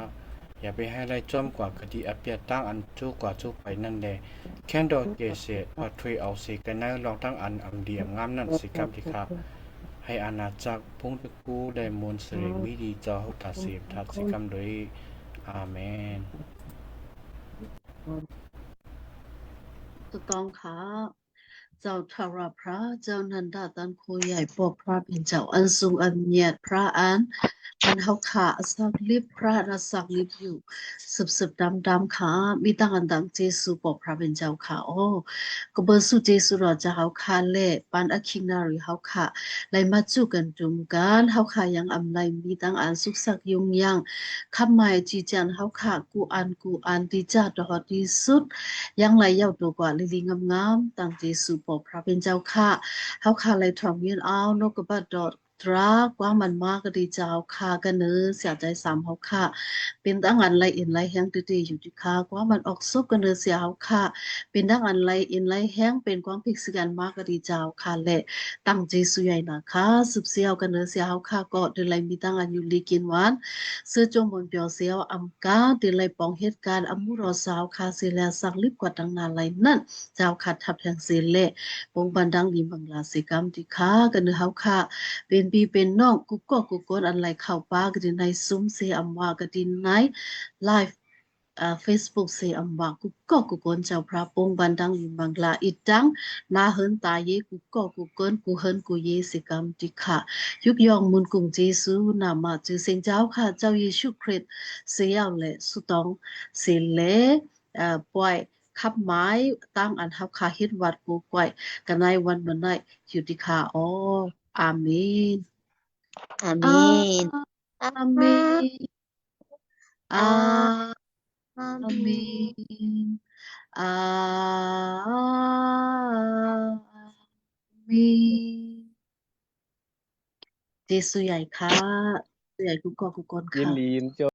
[SPEAKER 10] อย่าไปให้ไล่จอมกว่ากะดีอเปียตั้งอันจู้กว่าจู้ไปนั่นแหละแค่ดอกเกษตรพอถวยเอาสิกันนั้นลองตั้งอันอำเดียมงามนั่นสิครับที่ครับให้อาณาจักรพงตะกูได้มนต์สิริมิดีเจ้าตาเสียบทักสิกรรมโดยอาเมน
[SPEAKER 11] ถูกต้องค่ะเจ้าทาราพระเจ้านันดาตันโคใหญ่ปกพระเป็นเจ้าอันสูงอันเนียดพระอันเฮาขาสักลิบพระรัสักลิบอยู่สืบดำขามีตั้งอันดังเจสุปกพระเป็นเจ้าค่ะโอ้ก็เบอร์สุเจสุรอจะเฮาขาเล่ปันอคินารีเฮาขาไลมาจูกันจุมกันเฮาขายังอำไลมีตั้งอันสุกสักยุงยังคำหมายจีจันเฮาขากูอันที่จะดอที่สุดยังไหลยาวตัวกว่าลิลิงามๆตั้งเจสุปกพระเป็นเจ้าค่ะเฮาขาไลทอมยืนเอานกกระบาดดอดตรากว่ามันมากก็ดีเจ้าค่ะกันเนื้อเสียใจสามเฮาค่ะเป็นตั้งอันไลอินไลแห้งดีๆอยู่ที่ค่ะกว่ามันออกซบกันเนื้อเสียเฮาค่ะเป็นตั้งอันไลอินไลแห้งเป็นความพิกษกันมากก็ดีเจ้าค่ะและตั้งเจสุใหญ่นะคะสืบเสียวกันเนื้อเสียเฮาค่ะก็เดลัยมีตั้งอันอยู่ลีกินหวานเสื้อจงบนเปียวเสียวอำกาเดลัยปองเหตุการณ์อมุรอสาวค่ะเสียแล้วสักลิบกว่าตั้งนานไลนั่นเจ้าค่ะทับแทงเสียเละปงบันดังดีบังลาสิกรรมที่ค่ะกันเนื้อเฮาค่ะเป็นปีเป็นน้องกุกก็กุกกอนอันไหลเข้าป้ากดินในซุ้มเสอำว่ากดินในไลฟ์Facebook เสอำว่ากุกก็กุกกอนเจ้าพระปงบันดังลิมบังลาอีดังนาเฮินตาเยกุกก็กุกกอนกูเฮินกูเยสิกรรมติค่ะยุกยองมุนกุงเจซูนามาจือเซงเจ้าค่ะเจ้าเยซูคริสต์เสียวและสุตองเสเลปล่อยขับไม้ตั้งอันทับคาฮิตวัดกูก่อยกันในวันมันได้อยู่ที่ค่ะอ๋ออาเมน
[SPEAKER 9] อาเมน
[SPEAKER 11] อาเมนอาเมนอาเมนเจสุใหญ่ค่ะใหญ่กุกกอกกุกกอน
[SPEAKER 5] ยิน
[SPEAKER 11] ค่ะ
[SPEAKER 5] ดี